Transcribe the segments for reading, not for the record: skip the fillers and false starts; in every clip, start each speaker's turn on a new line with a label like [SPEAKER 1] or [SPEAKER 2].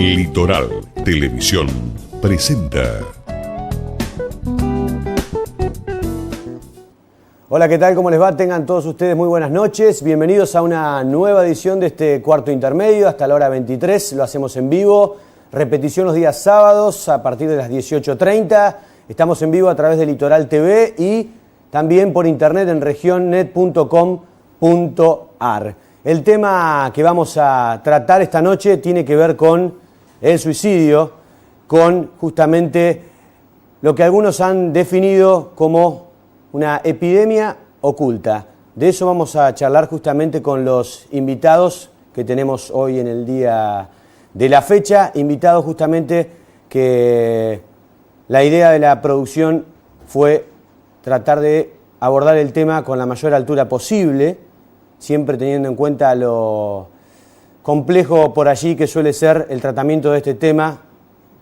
[SPEAKER 1] Litoral Televisión presenta.
[SPEAKER 2] Hola, ¿qué tal? ¿Cómo les va? Tengan todos ustedes muy buenas noches. Bienvenidos a una nueva edición de este cuarto intermedio hasta la hora 23. Lo hacemos en vivo. Repetición los días sábados a partir de las 18:30. Estamos en vivo a través de Litoral TV y también por internet en regionnet.com.ar. El tema que vamos a tratar esta noche tiene que ver con el suicidio, con justamente lo que algunos han definido como una epidemia oculta. De eso vamos a charlar justamente con los invitados que tenemos hoy en el día de la fecha. Invitados justamente que la idea de la producción fue tratar de abordar el tema con la mayor altura posible, siempre teniendo en cuenta lo complejo por allí que suele ser el tratamiento de este tema,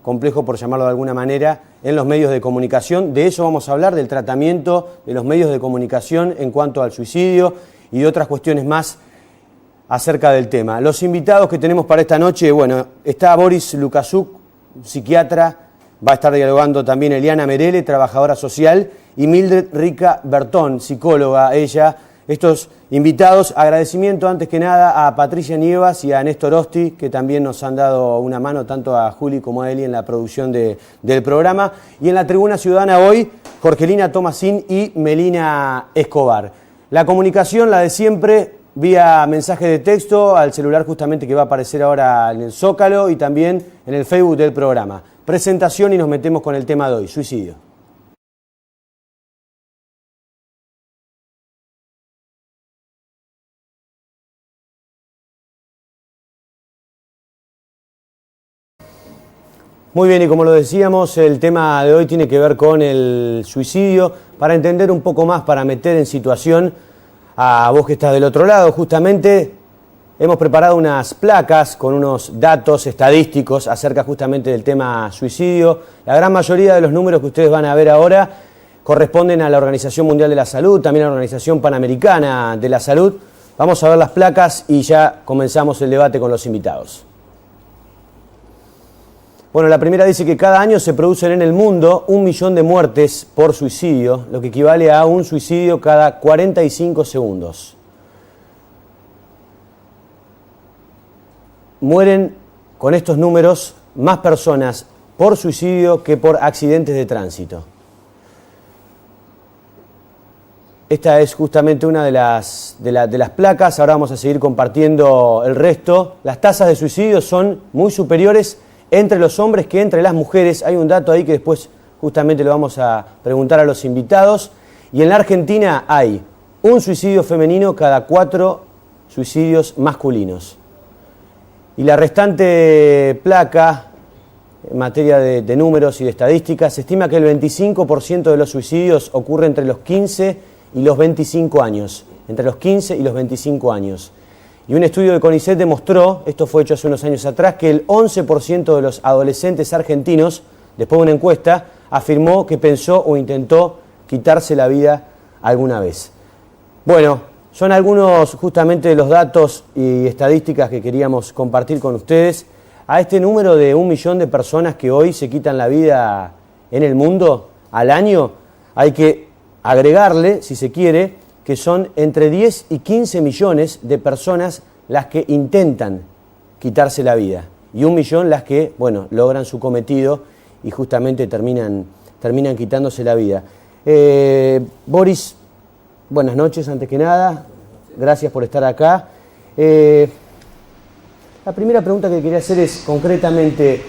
[SPEAKER 2] complejo por llamarlo de alguna manera, en los medios de comunicación. De eso vamos a hablar, del tratamiento de los medios de comunicación en cuanto al suicidio y de otras cuestiones más acerca del tema. Los invitados que tenemos para esta noche, bueno, está Boris Lukashuk, psiquiatra, va a estar dialogando también Eliana Merele, trabajadora social, y Mildred Rica Bertón, psicóloga, ella. Estos invitados, agradecimiento antes que nada a Patricia Nievas y a Néstor Osti, que también nos han dado una mano, tanto a Juli como a Eli en la producción del programa. Y en la tribuna ciudadana hoy, Jorgelina Tomasín y Melina Escobar. La comunicación, la de siempre, vía mensaje de texto al celular justamente que va a aparecer ahora en el Zócalo y también en el Facebook del programa. Presentación y nos metemos con el tema de hoy, suicidio. Muy bien, y como lo decíamos, el tema de hoy tiene que ver con el suicidio. Para entender un poco más, para meter en situación a vos que estás del otro lado, justamente hemos preparado unas placas con unos datos estadísticos acerca justamente del tema suicidio. La gran mayoría de los números que ustedes van a ver ahora corresponden a la Organización Mundial de la Salud, también a la Organización Panamericana de la Salud. Vamos a ver las placas y ya comenzamos el debate con los invitados. Bueno, la primera dice que cada año se producen en el mundo 1 millón de muertes por suicidio, lo que equivale a un suicidio cada 45 segundos. Mueren con estos números más personas por suicidio que por accidentes de tránsito. Esta es justamente una de las placas. Ahora vamos a seguir compartiendo el resto. Las tasas de suicidio son muy superiores entre los hombres que entre las mujeres. Hay un dato ahí que después justamente lo vamos a preguntar a los invitados. Y en la Argentina hay un suicidio femenino cada 4 suicidios masculinos. Y la restante placa, en materia de números y de estadísticas, se estima que el 25% de los suicidios ocurre entre los 15 y los 25 años. Entre los 15 y los 25 años. Y un estudio de CONICET demostró, esto fue hecho hace unos años atrás, que el 11% de los adolescentes argentinos, después de una encuesta, afirmó que pensó o intentó quitarse la vida alguna vez. Bueno, son algunos justamente de los datos y estadísticas que queríamos compartir con ustedes. A este número de 1 millón de personas que hoy se quitan la vida en el mundo al año, hay que agregarle, si se quiere, que son entre 10 y 15 millones de personas las que intentan quitarse la vida. Y 1 millón las que, bueno, logran su cometido y justamente terminan quitándose la vida. Boris, buenas noches antes que nada. Gracias por estar acá. La primera pregunta que quería hacer es, concretamente,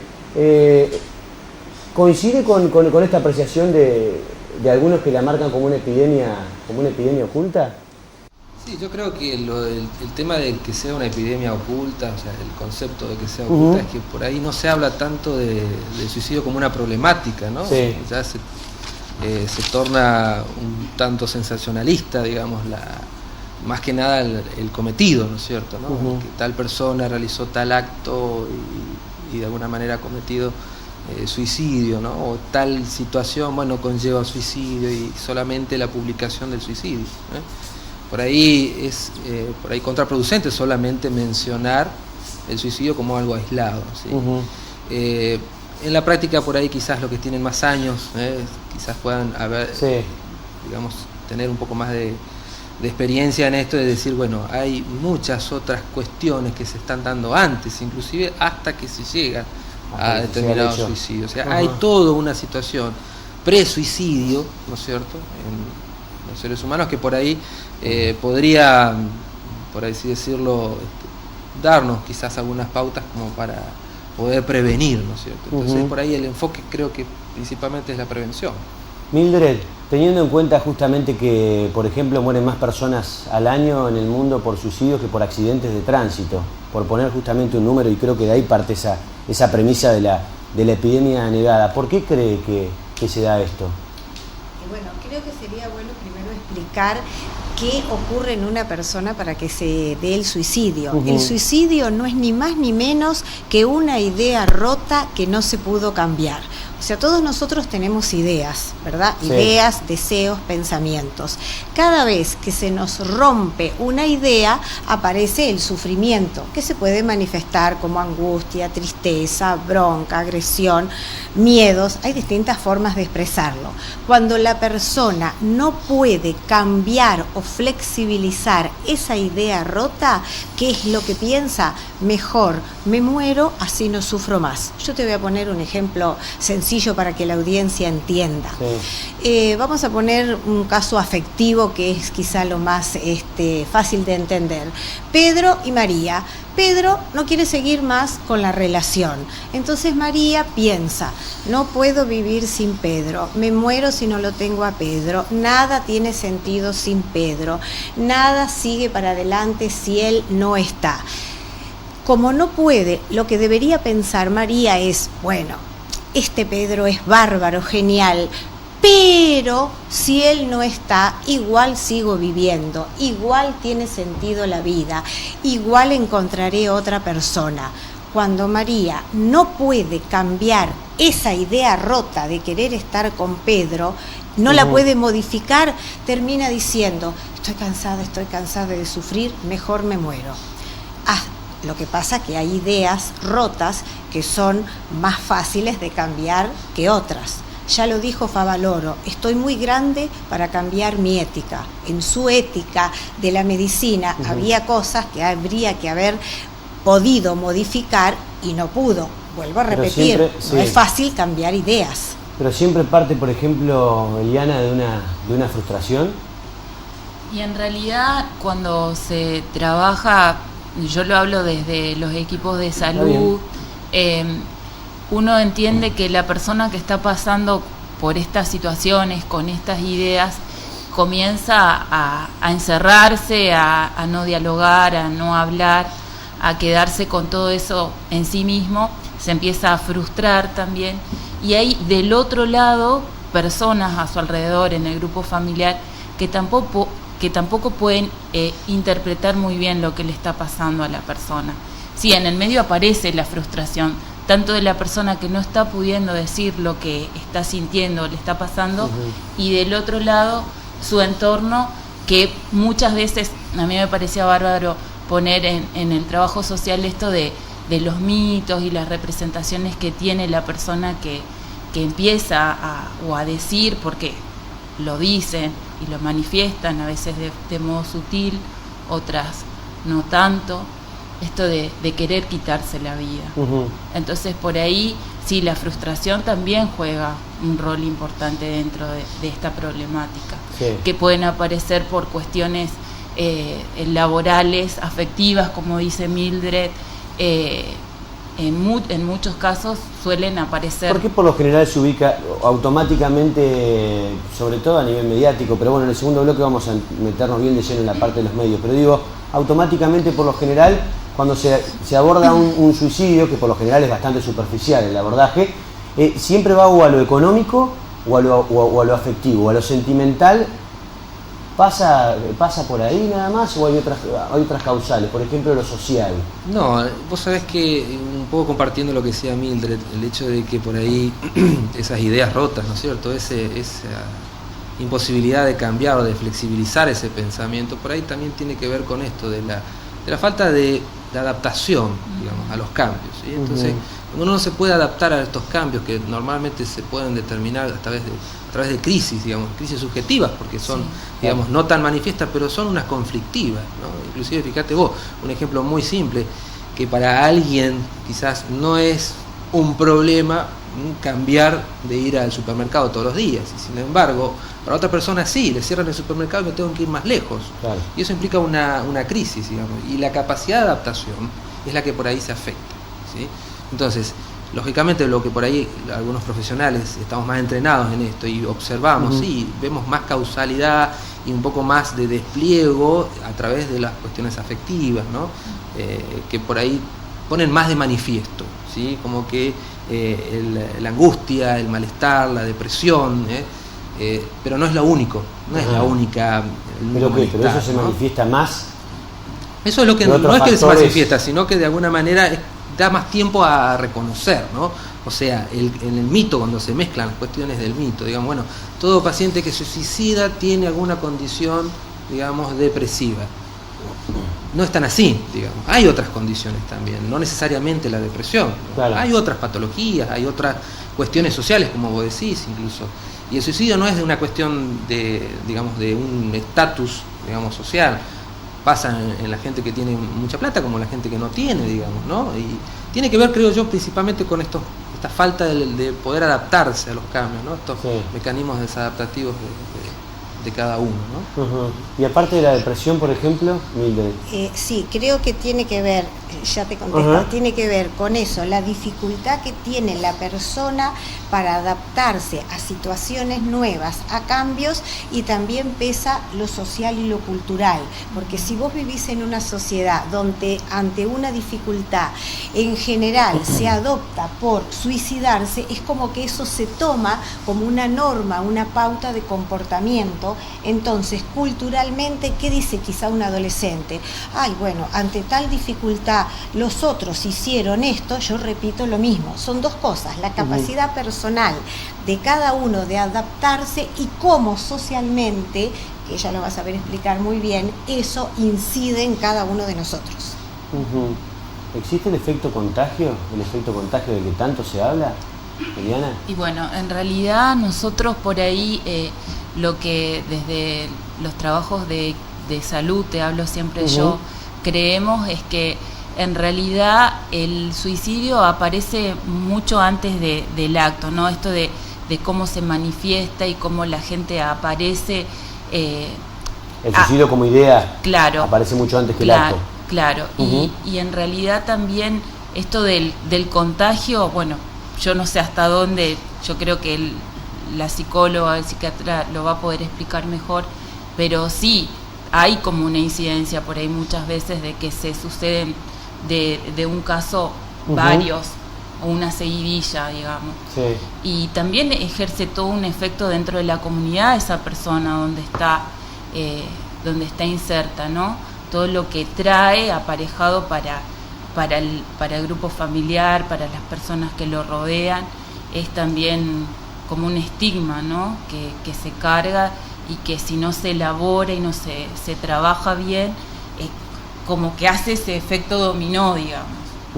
[SPEAKER 2] ¿coincide con esta apreciación de algunos que la marcan como una epidemia oculta?
[SPEAKER 3] Sí, yo creo que el tema de que sea una epidemia oculta, o sea, el concepto de que sea oculta, es que por ahí no se habla tanto del suicidio como una problemática, ¿no?
[SPEAKER 2] Sí.
[SPEAKER 3] Ya se torna un tanto sensacionalista, digamos, más que nada el cometido, ¿no es cierto? ¿No? Que tal persona realizó tal acto y de alguna manera ha cometido suicidio, ¿no? O tal situación, bueno, conlleva suicidio y solamente la publicación del suicidio, ¿eh? Por ahí es contraproducente solamente mencionar el suicidio como algo aislado, ¿sí? En la práctica por ahí quizás los que tienen más años, quizás puedan haber, digamos, tener un poco más de experiencia en esto, de decir, bueno, hay muchas otras cuestiones que se están dando antes, inclusive hasta que se llega a determinado suicidio. O sea, hay toda una situación pre-suicidio, ¿no es cierto?, en los seres humanos que por ahí podría, por así decirlo, darnos quizás algunas pautas como para poder prevenir, ¿no es cierto? Entonces por ahí el enfoque creo que principalmente es la prevención.
[SPEAKER 2] Mildred, teniendo en cuenta justamente que, por ejemplo, mueren más personas al año en el mundo por suicidios que por accidentes de tránsito, por poner justamente un número, y creo que de ahí parte esa premisa de la epidemia negada, ¿por qué cree que se da esto?
[SPEAKER 4] Bueno, creo que sería bueno primero explicar qué ocurre en una persona para que se dé el suicidio. El suicidio no es ni más ni menos que una idea rota que no se pudo cambiar. O sea, todos nosotros tenemos ideas, ¿verdad? Sí. Ideas, deseos, pensamientos. Cada vez que se nos rompe una idea, aparece el sufrimiento, que se puede manifestar como angustia, tristeza, bronca, agresión, miedos. Hay distintas formas de expresarlo. Cuando la persona no puede cambiar o flexibilizar esa idea rota, ¿qué es lo que piensa? Mejor me muero, así no sufro más. Yo te voy a poner un ejemplo sencillo para que la audiencia entienda. Sí. Vamos a poner un caso afectivo que es quizá lo más fácil de entender. Pedro y María. Pedro no quiere seguir más con la relación. Entonces María piensa, no puedo vivir sin Pedro, me muero si no lo tengo a Pedro, nada tiene sentido sin Pedro, nada sigue para adelante si él no está. Como no puede, lo que debería pensar María es, bueno, este Pedro es bárbaro, genial, pero si él no está, igual sigo viviendo, igual tiene sentido la vida, igual encontraré otra persona. Cuando María no puede cambiar esa idea rota de querer estar con Pedro, no la puede modificar, termina diciendo, estoy cansada de sufrir, mejor me muero. Lo que pasa es que hay ideas rotas que son más fáciles de cambiar que otras. Ya lo dijo Favaloro, estoy muy grande para cambiar mi ética. En su ética de la medicina había cosas que habría que haber podido modificar y no pudo. Vuelvo a repetir, no es fácil cambiar ideas.
[SPEAKER 2] Pero siempre parte, por ejemplo, Eliana, de una frustración.
[SPEAKER 5] Y en realidad cuando se trabaja, yo lo hablo desde los equipos de salud, uno entiende que la persona que está pasando por estas situaciones, con estas ideas, comienza a encerrarse, a no dialogar, a no hablar, a quedarse con todo eso en sí mismo, se empieza a frustrar también, y hay del otro lado personas a su alrededor en el grupo familiar que tampoco pueden interpretar muy bien lo que le está pasando a la persona. Sí, en el medio aparece la frustración, tanto de la persona que no está pudiendo decir lo que está sintiendo, le está pasando, y del otro lado su entorno, que muchas veces, a mí me parecía bárbaro poner en el trabajo social esto de los mitos y las representaciones que tiene la persona que empieza a decir, porque lo dicen y lo manifiestan, a veces de modo sutil, otras no tanto, esto de querer quitarse la vida. Entonces por ahí sí, la frustración también juega un rol importante dentro de esta problemática, que pueden aparecer por cuestiones laborales, afectivas, como dice Mildred. En muchos casos suelen aparecer.
[SPEAKER 2] ¿Por qué por lo general se ubica automáticamente, sobre todo a nivel mediático? Pero bueno, en el segundo bloque vamos a meternos bien de lleno en la parte de los medios. Pero digo, automáticamente por lo general, cuando se aborda un suicidio, que por lo general es bastante superficial el abordaje, siempre va o a lo económico o a lo afectivo, o a lo sentimental. ¿Pasa por ahí nada más o hay otras causales? Por ejemplo, lo social.
[SPEAKER 3] No, vos sabés que, un poco compartiendo lo que decía Mildred, el hecho de que por ahí esas ideas rotas, ¿no es cierto? Esa imposibilidad de cambiar o de flexibilizar ese pensamiento, por ahí también tiene que ver con esto, de la falta de adaptación, digamos, a los cambios, ¿sí? Entonces, cuando uno no se puede adaptar a estos cambios que normalmente se pueden determinar a través de crisis, digamos, crisis subjetivas, porque son, digamos, no tan manifiestas, pero son unas conflictivas, ¿no? Inclusive, fíjate vos, un ejemplo muy simple, que para alguien quizás no es un problema cambiar de ir al supermercado todos los días, y sin embargo, para otra persona sí, le cierran el supermercado y me tengo que ir más lejos. Claro. Y eso implica una crisis, digamos, y la capacidad de adaptación es la que por ahí se afecta, ¿sí? Entonces, lógicamente lo que por ahí algunos profesionales estamos más entrenados en esto y observamos, sí, vemos más causalidad y un poco más de despliego a través de las cuestiones afectivas, ¿no? Que por ahí ponen más de manifiesto, ¿sí? Como que la angustia, el malestar, la depresión, pero no es lo único, no es la única.
[SPEAKER 2] Pero eso se manifiesta más.
[SPEAKER 3] Eso es lo que no es que se manifiesta, sino que de alguna manera da más tiempo a reconocer, ¿no? O sea, en el mito, cuando se mezclan las cuestiones del mito, digamos, bueno, todo paciente que se suicida tiene alguna condición, digamos, depresiva. No es tan así, digamos. Hay otras condiciones también, no necesariamente la depresión. Claro. Hay otras patologías, hay otras cuestiones sociales, como vos decís, incluso. Y el suicidio no es de una cuestión de, digamos, de un estatus, digamos, social. Pasa en la gente que tiene mucha plata como la gente que no tiene, digamos, ¿no? Y tiene que ver, creo yo, principalmente con esta falta de poder adaptarse a los cambios, ¿no? Estos mecanismos desadaptativos de cada uno, ¿no?
[SPEAKER 2] Y aparte de la depresión, por ejemplo,
[SPEAKER 4] sí, creo que tiene que ver, ya te contesté, tiene que ver con eso, la dificultad que tiene la persona para adaptarse a situaciones nuevas, a cambios, y también pesa lo social y lo cultural, porque si vos vivís en una sociedad donde ante una dificultad en general se adopta por suicidarse, es como que eso se toma como una norma, una pauta de comportamiento. Entonces, culturalmente, ¿qué dice quizá un adolescente? Ay, bueno, ante tal dificultad los otros hicieron esto, yo repito lo mismo. Son dos cosas, la capacidad personal de cada uno de adaptarse y cómo socialmente, que ella lo va a saber explicar muy bien, eso incide en cada uno de nosotros.
[SPEAKER 2] ¿Existe el efecto contagio del que tanto se habla, Eliana?
[SPEAKER 5] Y bueno, en realidad nosotros por ahí, lo que desde los trabajos de salud, te hablo siempre yo, creemos es que en realidad el suicidio aparece mucho antes del acto, ¿no? Esto de cómo se manifiesta y cómo la gente aparece.
[SPEAKER 2] El suicidio como idea, claro, aparece mucho antes que el acto.
[SPEAKER 5] Claro, y en realidad también esto del contagio, bueno, yo no sé hasta dónde, yo creo que la psicóloga, el psiquiatra lo va a poder explicar mejor, pero sí hay como una incidencia por ahí muchas veces de que se suceden de un caso varios, o una seguidilla, digamos. Sí. Y también ejerce todo un efecto dentro de la comunidad esa persona donde está inserta, ¿no? Todo lo que trae aparejado para el grupo familiar, para las personas que lo rodean, es también como un estigma, ¿no? Que se carga y que si no se elabora y no se trabaja bien, como que hace ese efecto dominó, digamos.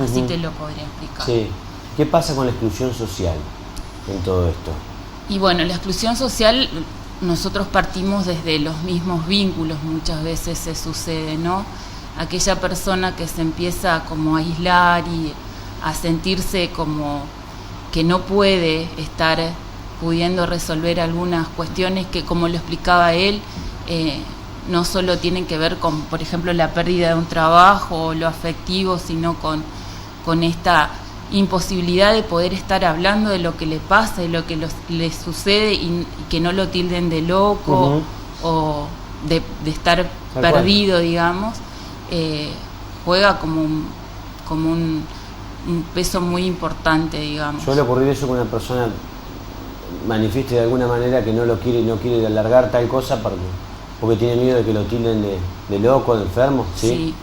[SPEAKER 5] Así te lo podría explicar.
[SPEAKER 2] Sí. ¿Qué pasa con la exclusión social en todo esto?
[SPEAKER 5] Y bueno, la exclusión social, nosotros partimos desde los mismos vínculos, muchas veces se sucede, ¿no? Aquella persona que se empieza como a aislar y a sentirse como que no puede estar pudiendo resolver algunas cuestiones que, como lo explicaba él, no solo tienen que ver con, por ejemplo, la pérdida de un trabajo o lo afectivo, sino con esta imposibilidad de poder estar hablando de lo que le pasa, de lo que le sucede y que no lo tilden de loco o de estar perdido, digamos. Juega como un peso muy importante, digamos.
[SPEAKER 2] ¿Suele ocurrir eso con una persona manifieste de alguna manera que no quiere alargar tal cosa porque tiene miedo de que lo tilden de loco, de enfermo?
[SPEAKER 5] Sí,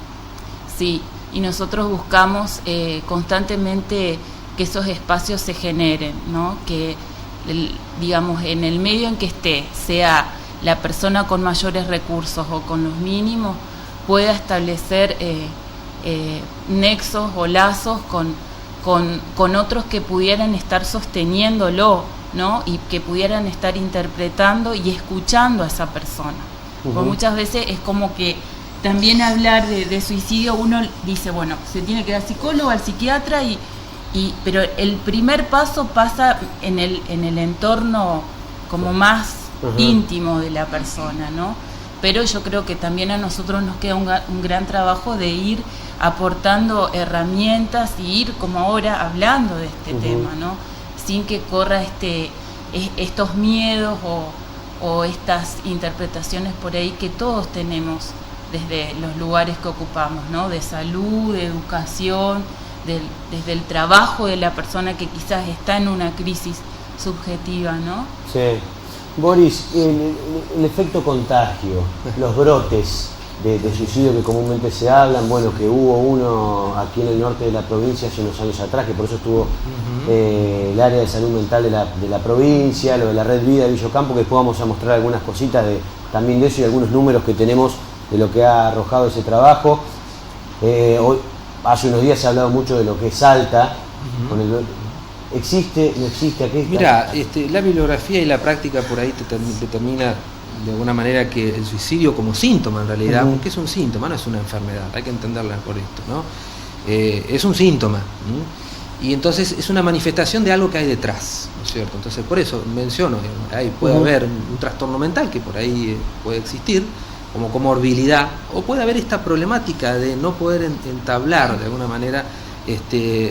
[SPEAKER 5] y nosotros buscamos constantemente que esos espacios se generen, ¿no? Que, digamos, en el medio en que esté, sea la persona con mayores recursos o con los mínimos, pueda establecer nexos o lazos con otros que pudieran estar sosteniéndolo, ¿no? Y que pudieran estar interpretando y escuchando a esa persona. Porque muchas veces es como que también hablar de suicidio, uno dice, bueno, se tiene que ir al psicólogo, al psiquiatra, pero el primer paso pasa en el entorno como más íntimo de la persona, ¿no? Pero yo creo que también a nosotros nos queda un gran trabajo de ir aportando herramientas y ir como ahora hablando de este tema, ¿no? Sin que corra estos miedos o estas interpretaciones por ahí que todos tenemos desde los lugares que ocupamos, ¿no? De salud, de educación, desde el trabajo de la persona que quizás está en una crisis subjetiva, ¿no?
[SPEAKER 2] Sí. Boris, el efecto contagio, los brotes de suicidio que comúnmente se hablan, bueno, que hubo uno aquí en el norte de la provincia hace unos años atrás, que por eso estuvo el área de salud mental de la provincia, lo de la Red Vida de Villocampo, que después vamos a mostrar algunas cositas también de eso y algunos números que tenemos de lo que ha arrojado ese trabajo. Hoy, hace unos días se ha hablado mucho de lo que es Salta, con el ¿existe? ¿No existe? Aquí está.
[SPEAKER 3] Mira, la bibliografía y la práctica por ahí determina de alguna manera que el suicidio como síntoma en realidad, porque es un síntoma, no es una enfermedad, hay que entenderla por esto, ¿no? Es un síntoma, y entonces es una manifestación de algo que hay detrás, ¿no es cierto? Entonces por eso menciono, ahí puede haber un trastorno mental que por ahí puede existir, como comorbilidad, o puede haber esta problemática de no poder entablar de alguna manera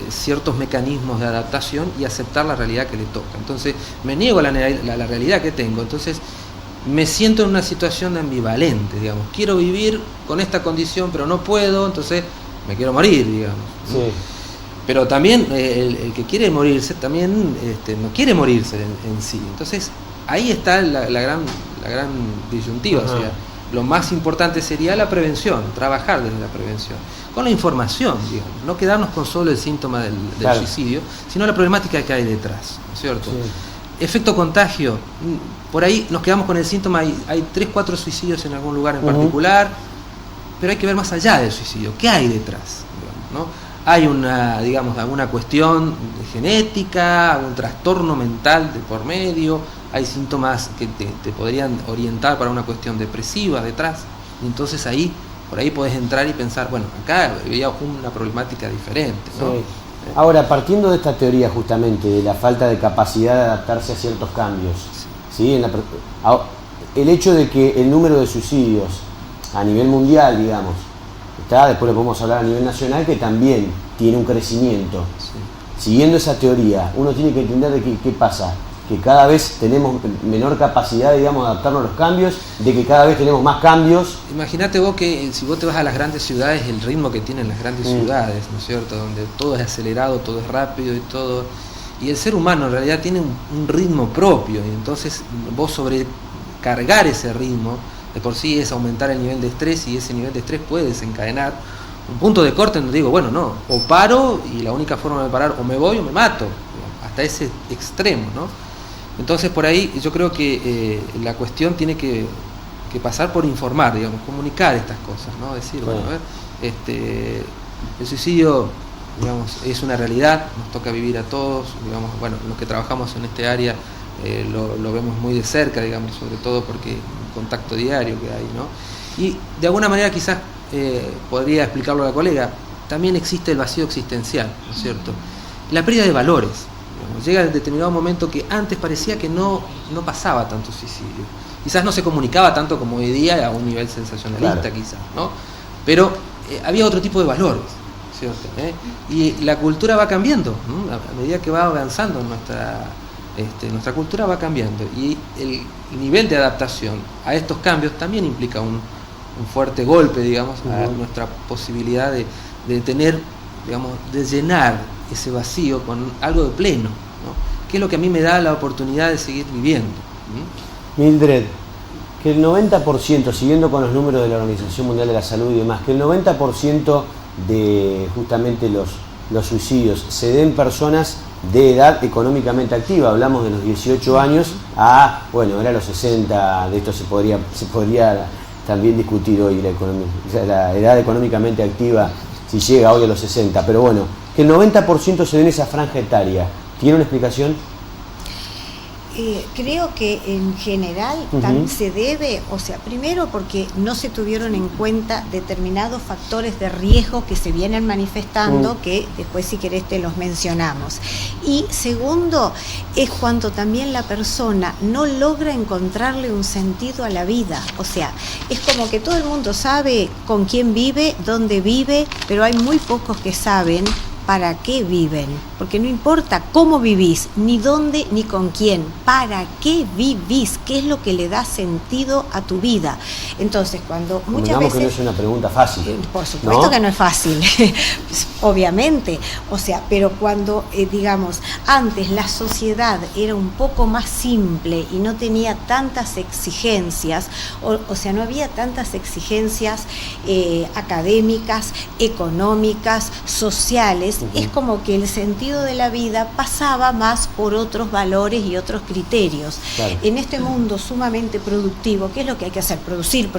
[SPEAKER 3] ciertos mecanismos de adaptación y aceptar la realidad que le toca. Entonces me niego a la realidad que tengo, entonces me siento en una situación ambivalente, digamos, quiero vivir con esta condición pero no puedo, entonces me quiero morir, digamos. Sí. Pero también el que quiere morirse también no quiere morirse en sí. Entonces ahí está la gran disyuntiva. O sea, lo más importante sería la prevención, trabajar desde la prevención, con la información, digamos, no quedarnos con solo el síntoma del suicidio, sino la problemática que hay detrás, ¿no es cierto? Sí. Efecto contagio, por ahí nos quedamos con el síntoma, hay 3-4 suicidios en algún lugar en particular, pero hay que ver más allá del suicidio, ¿qué hay detrás? Digamos, ¿no? Hay alguna cuestión genética, algún trastorno mental de por medio, hay síntomas que te podrían orientar para una cuestión depresiva detrás, y entonces por ahí podés entrar y pensar, bueno, acá había una problemática diferente, ¿no? Sí.
[SPEAKER 2] Ahora, partiendo de esta teoría justamente, de la falta de capacidad de adaptarse a ciertos cambios, ¿sí? El hecho de que el número de suicidios a nivel mundial, digamos, después lo podemos hablar a nivel nacional, que también tiene un crecimiento. Sí. Siguiendo esa teoría, uno tiene que entender de qué pasa, que cada vez tenemos menor capacidad, digamos, de adaptarnos a los cambios, de que cada vez tenemos más cambios.
[SPEAKER 3] Imagínate vos que si vos te vas a las grandes ciudades, el ritmo que tienen las grandes ciudades, ¿no es cierto? Donde todo es acelerado, todo es rápido y todo. Y el ser humano en realidad tiene un ritmo propio, y entonces vos sobrecargar ese ritmo, de por sí es aumentar el nivel de estrés, y ese nivel de estrés puede desencadenar un punto de corte donde digo, bueno, no, o paro, y la única forma de parar, o me voy o me mato, hasta ese extremo, ¿no? Entonces por ahí yo creo que la cuestión tiene que pasar por informar, digamos, comunicar estas cosas, ¿no? Decir, bueno, a ver, el suicidio, digamos, es una realidad, nos toca vivir a todos, digamos, bueno, los que trabajamos en este área lo vemos muy de cerca, digamos, sobre todo porque el contacto diario que hay, ¿no? Y de alguna manera quizás podría explicarlo a la colega, también existe el vacío existencial, ¿no es cierto? La pérdida de valores. Llega en determinado momento que antes parecía que no pasaba tanto suicidio. Quizás no se comunicaba tanto como hoy día a un nivel sensacionalista, quizás, ¿no? Pero había otro tipo de valores, ¿cierto? Y la cultura va cambiando, ¿no? A medida que va avanzando nuestra cultura va cambiando. Y el nivel de adaptación a estos cambios también implica un fuerte golpe, digamos, a nuestra posibilidad de tener, digamos, de llenar ese vacío con algo de pleno, ¿no? Que es lo que a mí me da la oportunidad de seguir viviendo.
[SPEAKER 2] Mildred, que el 90%, siguiendo con los números de la Organización Mundial de la Salud y demás, que el 90% de justamente los suicidios se den personas de edad económicamente activa, hablamos de los 18 años a, bueno, ahora los 60, de esto se podría también discutir hoy la edad económicamente activa si llega hoy a los 60, pero bueno, que el 90% se dé en esa franja etaria. ¿Tiene una explicación?
[SPEAKER 4] Creo que en general se debe, o sea, primero porque no se tuvieron en cuenta determinados factores de riesgo que se vienen manifestando, que después si querés te los mencionamos. Y segundo, es cuando también la persona no logra encontrarle un sentido a la vida. O sea, es como que todo el mundo sabe con quién vive, dónde vive, pero hay muy pocos que saben para qué viven, porque no importa cómo vivís, ni dónde, ni con quién, para qué vivís, qué es lo que le da sentido a tu vida. Entonces, cuando muchas veces...
[SPEAKER 2] que no es una pregunta fácil.
[SPEAKER 4] Por supuesto, ¿no? Que no es fácil, obviamente, o sea, pero cuando, digamos, antes la sociedad era un poco más simple y no tenía tantas exigencias, o sea, no había tantas exigencias académicas, económicas, sociales, es como que el sentido de la vida pasaba más por otros valores y otros criterios. Claro. En este mundo sumamente productivo, ¿qué es lo que hay que hacer? Producir,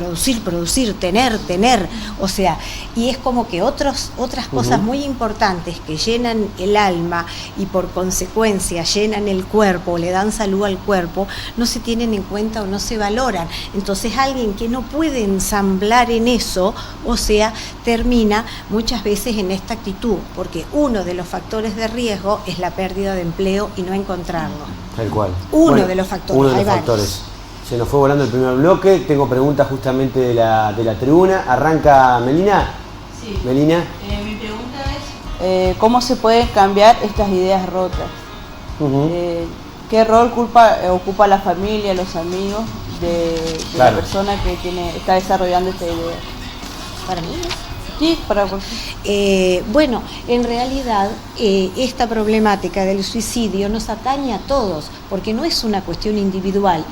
[SPEAKER 4] tener, o sea, y es como que otras cosas muy importantes que llenan el alma y por consecuencia llenan el cuerpo, le dan salud al cuerpo, no se tienen en cuenta o no se valoran. Entonces alguien que no puede ensamblar en eso, o sea, termina muchas veces en esta actitud, porque uno de los factores de riesgo es la pérdida de empleo y no encontrarlo.
[SPEAKER 2] Tal cual.
[SPEAKER 4] Uno de los factores.
[SPEAKER 2] Uno de los factores. Se nos fue volando el primer bloque. Tengo preguntas justamente de la tribuna. ¿Arranca Melina?
[SPEAKER 6] Sí.
[SPEAKER 2] Melina.
[SPEAKER 6] Mi pregunta es, ¿cómo se pueden cambiar estas ideas rotas? ¿Qué rol ocupa la familia, los amigos de la persona que está desarrollando esta idea?
[SPEAKER 4] Para mí, ¿no?
[SPEAKER 6] Sí,
[SPEAKER 4] bueno, en realidad esta problemática del suicidio nos atañe a todos, porque no es una cuestión individual,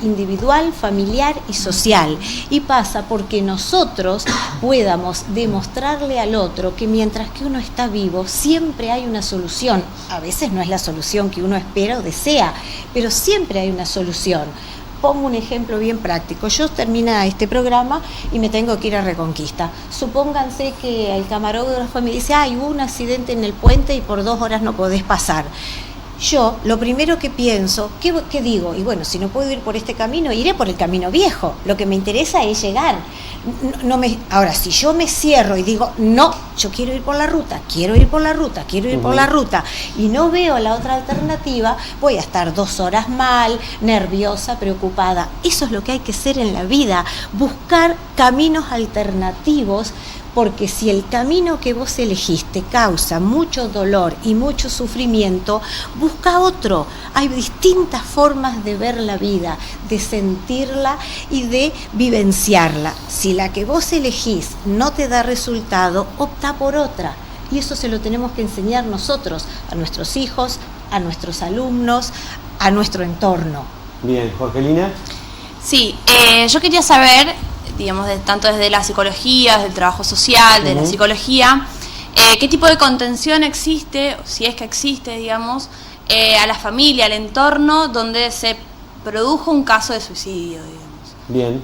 [SPEAKER 4] familiar y social, y pasa porque nosotros podamos demostrarle al otro que mientras que uno está vivo siempre hay una solución. A veces no es la solución que uno espera o desea, pero siempre hay una solución. Pongo un ejemplo bien práctico. Yo termina este programa y me tengo que ir a Reconquista. Supónganse que el camarógrafo me dice, hubo un accidente en el puente y por 2 horas no podés pasar. Yo, lo primero que pienso, ¿qué digo? Y bueno, si no puedo ir por este camino, iré por el camino viejo. Lo que me interesa es llegar. Ahora, si yo me cierro y digo, no, yo quiero ir por la ruta, y no veo la otra alternativa, voy a estar 2 horas mal, nerviosa, preocupada. Eso es lo que hay que hacer en la vida, buscar caminos alternativos, porque si el camino que vos elegiste causa mucho dolor y mucho sufrimiento, busca otro. Hay distintas formas de ver la vida, de sentirla y de vivenciarla. Si la que vos elegís no te da resultado, opta por otra. Y eso se lo tenemos que enseñar nosotros, a nuestros hijos, a nuestros alumnos, a nuestro entorno.
[SPEAKER 2] Bien, Jorgelina.
[SPEAKER 7] Sí, yo quería saber, digamos, tanto desde la psicología, desde el trabajo social, de la psicología, qué tipo de contención existe, si es que existe, digamos, a la familia, al entorno donde se produjo un caso de suicidio, digamos.
[SPEAKER 2] Bien.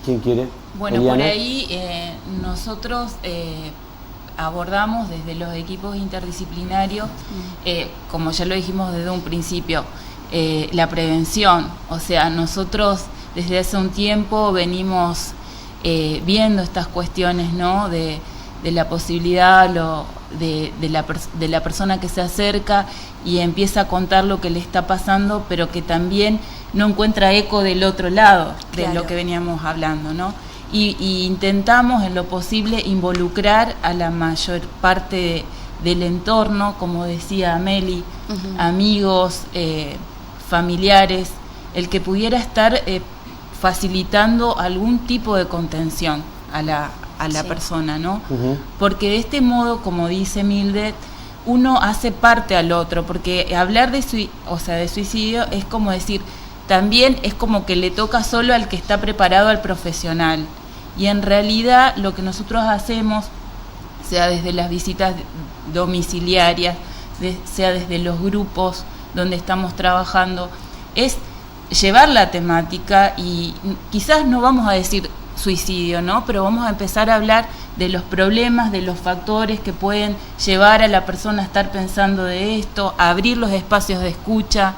[SPEAKER 2] ¿Quién quiere?
[SPEAKER 5] Bueno,
[SPEAKER 2] Eliana.
[SPEAKER 5] por ahí nosotros abordamos desde los equipos interdisciplinarios, como ya lo dijimos desde un principio, la prevención. O sea, nosotros desde hace un tiempo venimos viendo estas cuestiones, ¿no? De la posibilidad de la persona que se acerca y empieza a contar lo que le está pasando, pero que también no encuentra eco del otro lado de lo que veníamos hablando, ¿no? Y intentamos en lo posible involucrar a la mayor parte del entorno, como decía Meli, amigos, familiares, el que pudiera estar facilitando algún tipo de contención a la persona, ¿no? Porque de este modo, como dice Mildred, uno hace parte al otro, porque hablar de suicidio es como decir, también es como que le toca solo al que está preparado, al profesional. Y en realidad lo que nosotros hacemos, sea desde las visitas domiciliarias, sea desde los grupos donde estamos trabajando, es llevar la temática y quizás no vamos a decir suicidio, ¿no? Pero vamos a empezar a hablar de los problemas, de los factores que pueden llevar a la persona a estar pensando de esto, a abrir los espacios de escucha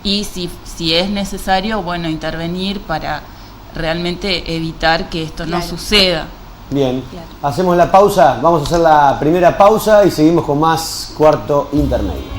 [SPEAKER 5] y si es necesario, bueno, intervenir para realmente evitar que esto no suceda.
[SPEAKER 2] Bien, hacemos la pausa, vamos a hacer la primera pausa y seguimos con más Cuarto Intermedio.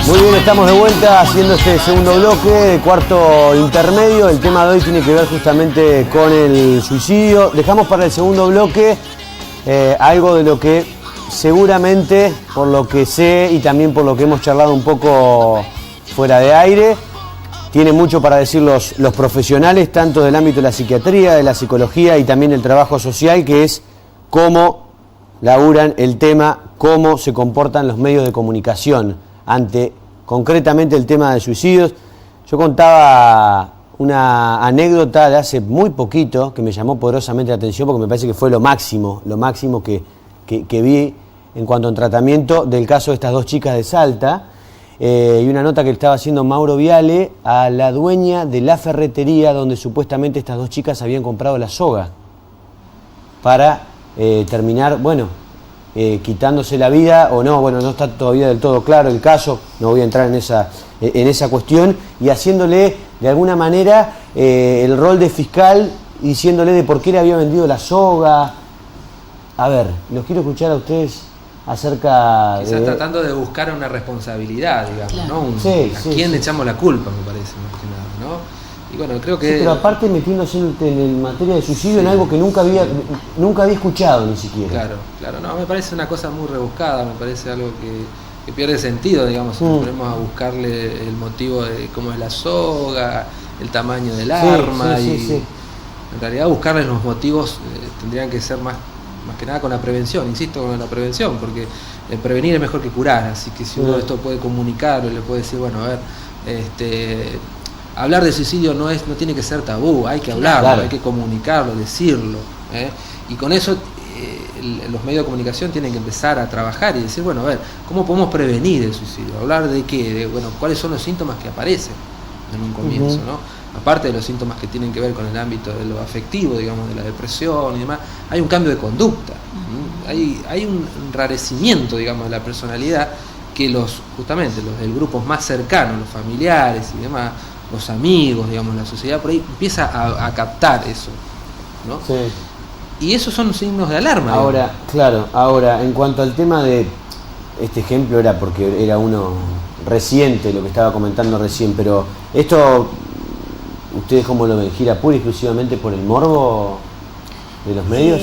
[SPEAKER 2] Muy bien, estamos de vuelta haciendo este segundo bloque de Cuarto Intermedio. El tema de hoy tiene que ver justamente con el suicidio. Dejamos para el segundo bloque algo de lo que seguramente, por lo que sé y también por lo que hemos charlado un poco fuera de aire, tiene mucho para decir los profesionales, tanto del ámbito de la psiquiatría, de la psicología y también del trabajo social, que es cómo laburan el tema, cómo se comportan los medios de comunicación ante concretamente el tema de suicidios. Yo contaba una anécdota de hace muy poquito que me llamó poderosamente la atención porque me parece que fue lo máximo que vi en cuanto a un tratamiento del caso de estas dos chicas de Salta, y una nota que estaba haciendo Mauro Viale a la dueña de la ferretería donde supuestamente estas dos chicas habían comprado la soga para terminar, quitándose la vida o no, no está todavía del todo claro el caso, no voy a entrar en esa cuestión, y haciéndole de alguna manera el rol de fiscal, diciéndole de por qué le había vendido la soga. A ver, los quiero escuchar a ustedes acerca
[SPEAKER 3] Quizás tratando de buscar una responsabilidad, digamos,
[SPEAKER 5] claro.
[SPEAKER 3] ¿no? ¿A quién le echamos la culpa, me parece, más que nada, ¿no? Y bueno, creo que...
[SPEAKER 2] Sí, pero aparte metiéndose en materia de suicidio en algo que nunca había escuchado ni siquiera.
[SPEAKER 3] Claro, no, me parece una cosa muy rebuscada, me parece algo que pierde sentido, digamos, si nos ponemos a buscarle el motivo de cómo es la soga, el tamaño del arma, sí. En realidad buscarle los motivos tendrían que ser más que nada con la prevención, insisto con la prevención, porque prevenir es mejor que curar, así que si uno esto puede comunicarlo, le puede decir, bueno, a ver, hablar de suicidio no tiene que ser tabú, hay que hablarlo, hay que comunicarlo, decirlo, y con eso los medios de comunicación tienen que empezar a trabajar y decir, bueno, a ver, ¿cómo podemos prevenir el suicidio? Hablar de qué, cuáles son los síntomas que aparecen en un comienzo, ¿no? Aparte de los síntomas que tienen que ver con el ámbito de lo afectivo, digamos, de la depresión y demás, hay un cambio de conducta, hay un enrarecimiento, digamos, de la personalidad que justamente los del grupo más cercanos, los familiares y demás, los amigos, digamos, la sociedad por ahí empieza a captar eso, ¿no? Sí. Y esos son signos de alarma.
[SPEAKER 2] Ahora, en cuanto al tema de este ejemplo era porque era uno reciente, lo que estaba comentando recién, pero esto, ¿ustedes cómo lo ven? ¿Gira pura y exclusivamente por el morbo de los medios?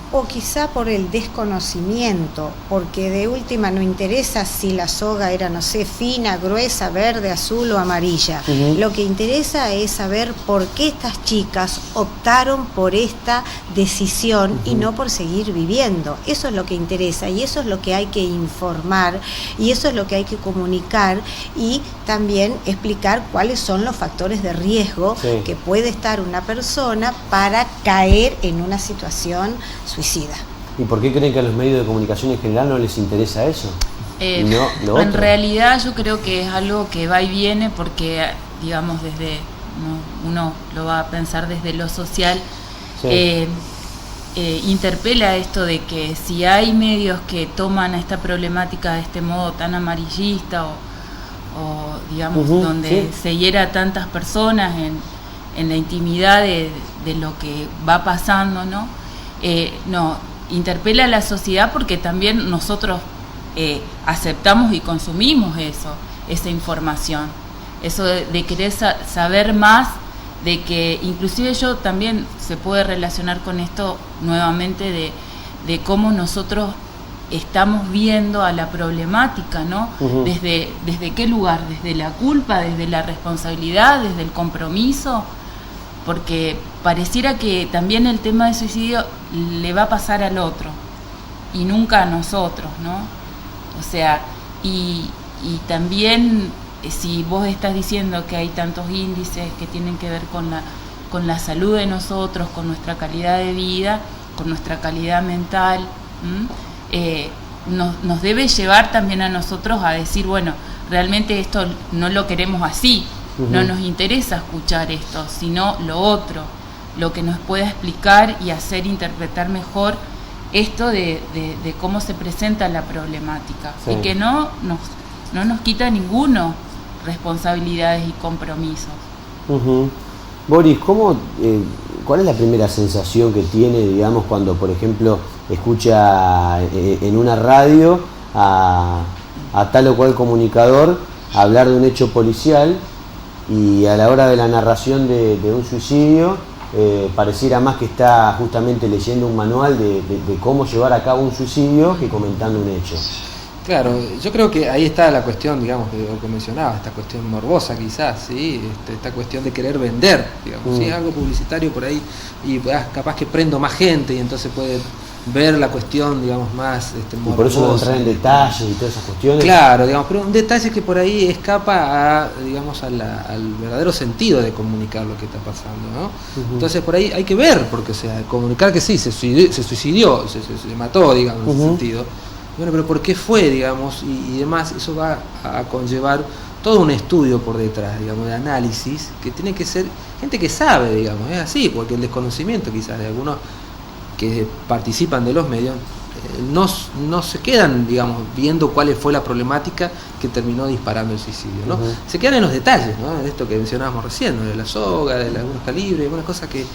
[SPEAKER 4] O quizá por el desconocimiento, porque de última no interesa si la soga era, no sé, fina, gruesa, verde, azul o amarilla. Lo que interesa es saber por qué estas chicas optaron por esta decisión y no por seguir viviendo. Eso es lo que interesa y eso es lo que hay que informar y eso es lo que hay que comunicar y también explicar cuáles son los factores de riesgo que puede estar una persona para caer en una situación suicida.
[SPEAKER 2] ¿Y por qué creen que a los medios de comunicación en general no les interesa eso?
[SPEAKER 5] En realidad yo creo que es algo que va y viene porque, digamos, uno lo va a pensar desde lo social, interpela esto de que si hay medios que toman esta problemática de este modo tan amarillista o digamos, donde se hiera a tantas personas en la intimidad de lo que va pasando, ¿no? Interpela a la sociedad porque también nosotros aceptamos y consumimos esa información, eso de querer saber más, de que inclusive yo también se puede relacionar con esto nuevamente de cómo nosotros estamos viendo a la problemática, ¿no? Desde qué lugar, desde la culpa, desde la responsabilidad, desde el compromiso, porque pareciera que también el tema del suicidio le va a pasar al otro y nunca a nosotros, ¿no? O sea, y también si vos estás diciendo que hay tantos índices que tienen que ver con la salud de nosotros, con nuestra calidad de vida, con nuestra calidad mental, nos debe llevar también a nosotros a decir, bueno, realmente esto no lo queremos así, no nos interesa escuchar esto, sino lo otro, lo que nos pueda explicar y hacer interpretar mejor esto de cómo se presenta la problemática, y que no nos quita ninguno responsabilidades y compromisos.
[SPEAKER 2] Boris, ¿cuál es la primera sensación que tiene, digamos, cuando, por ejemplo, escucha en una radio a tal o cual comunicador hablar de un hecho policial y a la hora de la narración de un suicidio pareciera más que está justamente leyendo un manual de cómo llevar a cabo un suicidio que comentando un hecho?
[SPEAKER 3] Claro, yo creo que ahí está la cuestión, digamos, de lo que mencionaba, esta cuestión morbosa quizás, ¿sí? Esta cuestión de querer vender, digamos, ¿sí? Algo publicitario por ahí, y capaz que prendo más gente y entonces puede ver la cuestión, digamos, más morbosa.
[SPEAKER 2] Y por eso no entrar en detalles y todas esas cuestiones.
[SPEAKER 3] Claro, digamos, pero un detalle que por ahí escapa a, digamos, al verdadero sentido de comunicar lo que está pasando, ¿no? Entonces por ahí hay que ver, porque, o sea, comunicar que sí, se suicidó, se mató, digamos, en ese sentido. Bueno, pero ¿por qué fue, digamos? Y demás, eso va a conllevar todo un estudio por detrás, digamos, de análisis, que tiene que ser gente que sabe, digamos, es así, porque el desconocimiento quizás de algunos que participan de los medios no se quedan, digamos, viendo cuál fue la problemática que terminó disparando el suicidio, ¿no? Se quedan en los detalles, ¿no? De esto que mencionábamos recién, ¿no? De la soga, de algunos calibres, algunas cosas que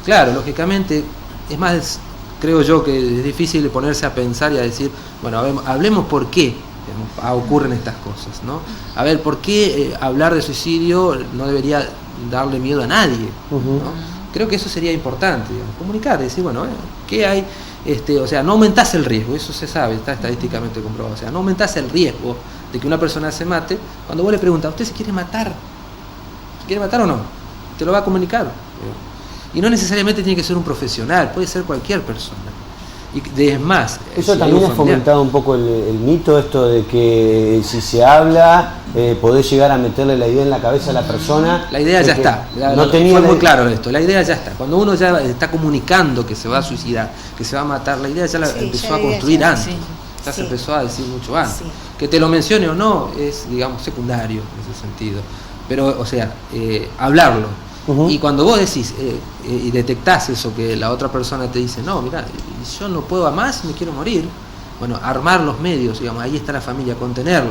[SPEAKER 3] claro, lógicamente, es más, creo yo que es difícil ponerse a pensar y a decir, bueno, hablemos por qué ocurren estas cosas, ¿no? A ver, ¿por qué hablar de suicidio no debería darle miedo a nadie, ¿no? Creo que eso sería importante, digamos, comunicar, decir, bueno, ¿qué hay? O sea, no aumentás el riesgo, eso se sabe, está estadísticamente comprobado, o sea, no aumentás el riesgo de que una persona se mate cuando vos le preguntas, ¿usted se quiere matar? ¿Se quiere matar o no? Te lo va a comunicar. Y no necesariamente tiene que ser un profesional, puede ser cualquier persona. Y es más,
[SPEAKER 2] eso también ha fomentado un poco el mito, esto de que si se habla podés llegar a meterle la idea en la cabeza a la persona.
[SPEAKER 3] La idea ya está, fue muy claro esto, la idea ya está. Cuando uno ya está comunicando que se va a suicidar, que se va a matar, la idea ya la empezó a construir antes, ya se empezó a decir mucho antes. Que te lo mencione o no es, digamos, secundario en ese sentido, pero, o sea, hablarlo. Y cuando vos decís y detectás eso, que la otra persona te dice, no, mira, yo no puedo más, me quiero morir, bueno, armar los medios, digamos, ahí está la familia, contenerlo.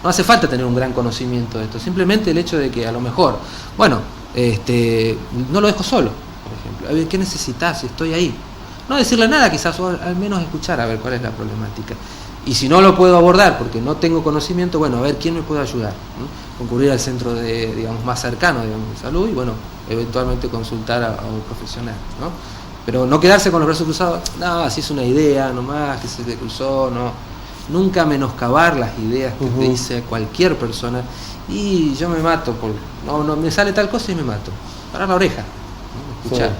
[SPEAKER 3] No hace falta tener un gran conocimiento de esto, simplemente el hecho de que a lo mejor, bueno, no lo dejo solo, por ejemplo, a ver, ¿qué necesitas? Estoy ahí. No decirle nada quizás, o al menos escuchar a ver cuál es la problemática. Y si no lo puedo abordar porque no tengo conocimiento, bueno, a ver quién me puede ayudar. Concurrir al centro digamos, más cercano, digamos, de salud y, bueno, eventualmente consultar a un profesional, ¿no? Pero no quedarse con los brazos cruzados, no, así es una idea nomás, que se te cruzó, no. Nunca menoscabar las ideas que te dice cualquier persona y yo me mato, no me sale tal cosa y me mato. Parar la oreja, ¿no? Escuchar.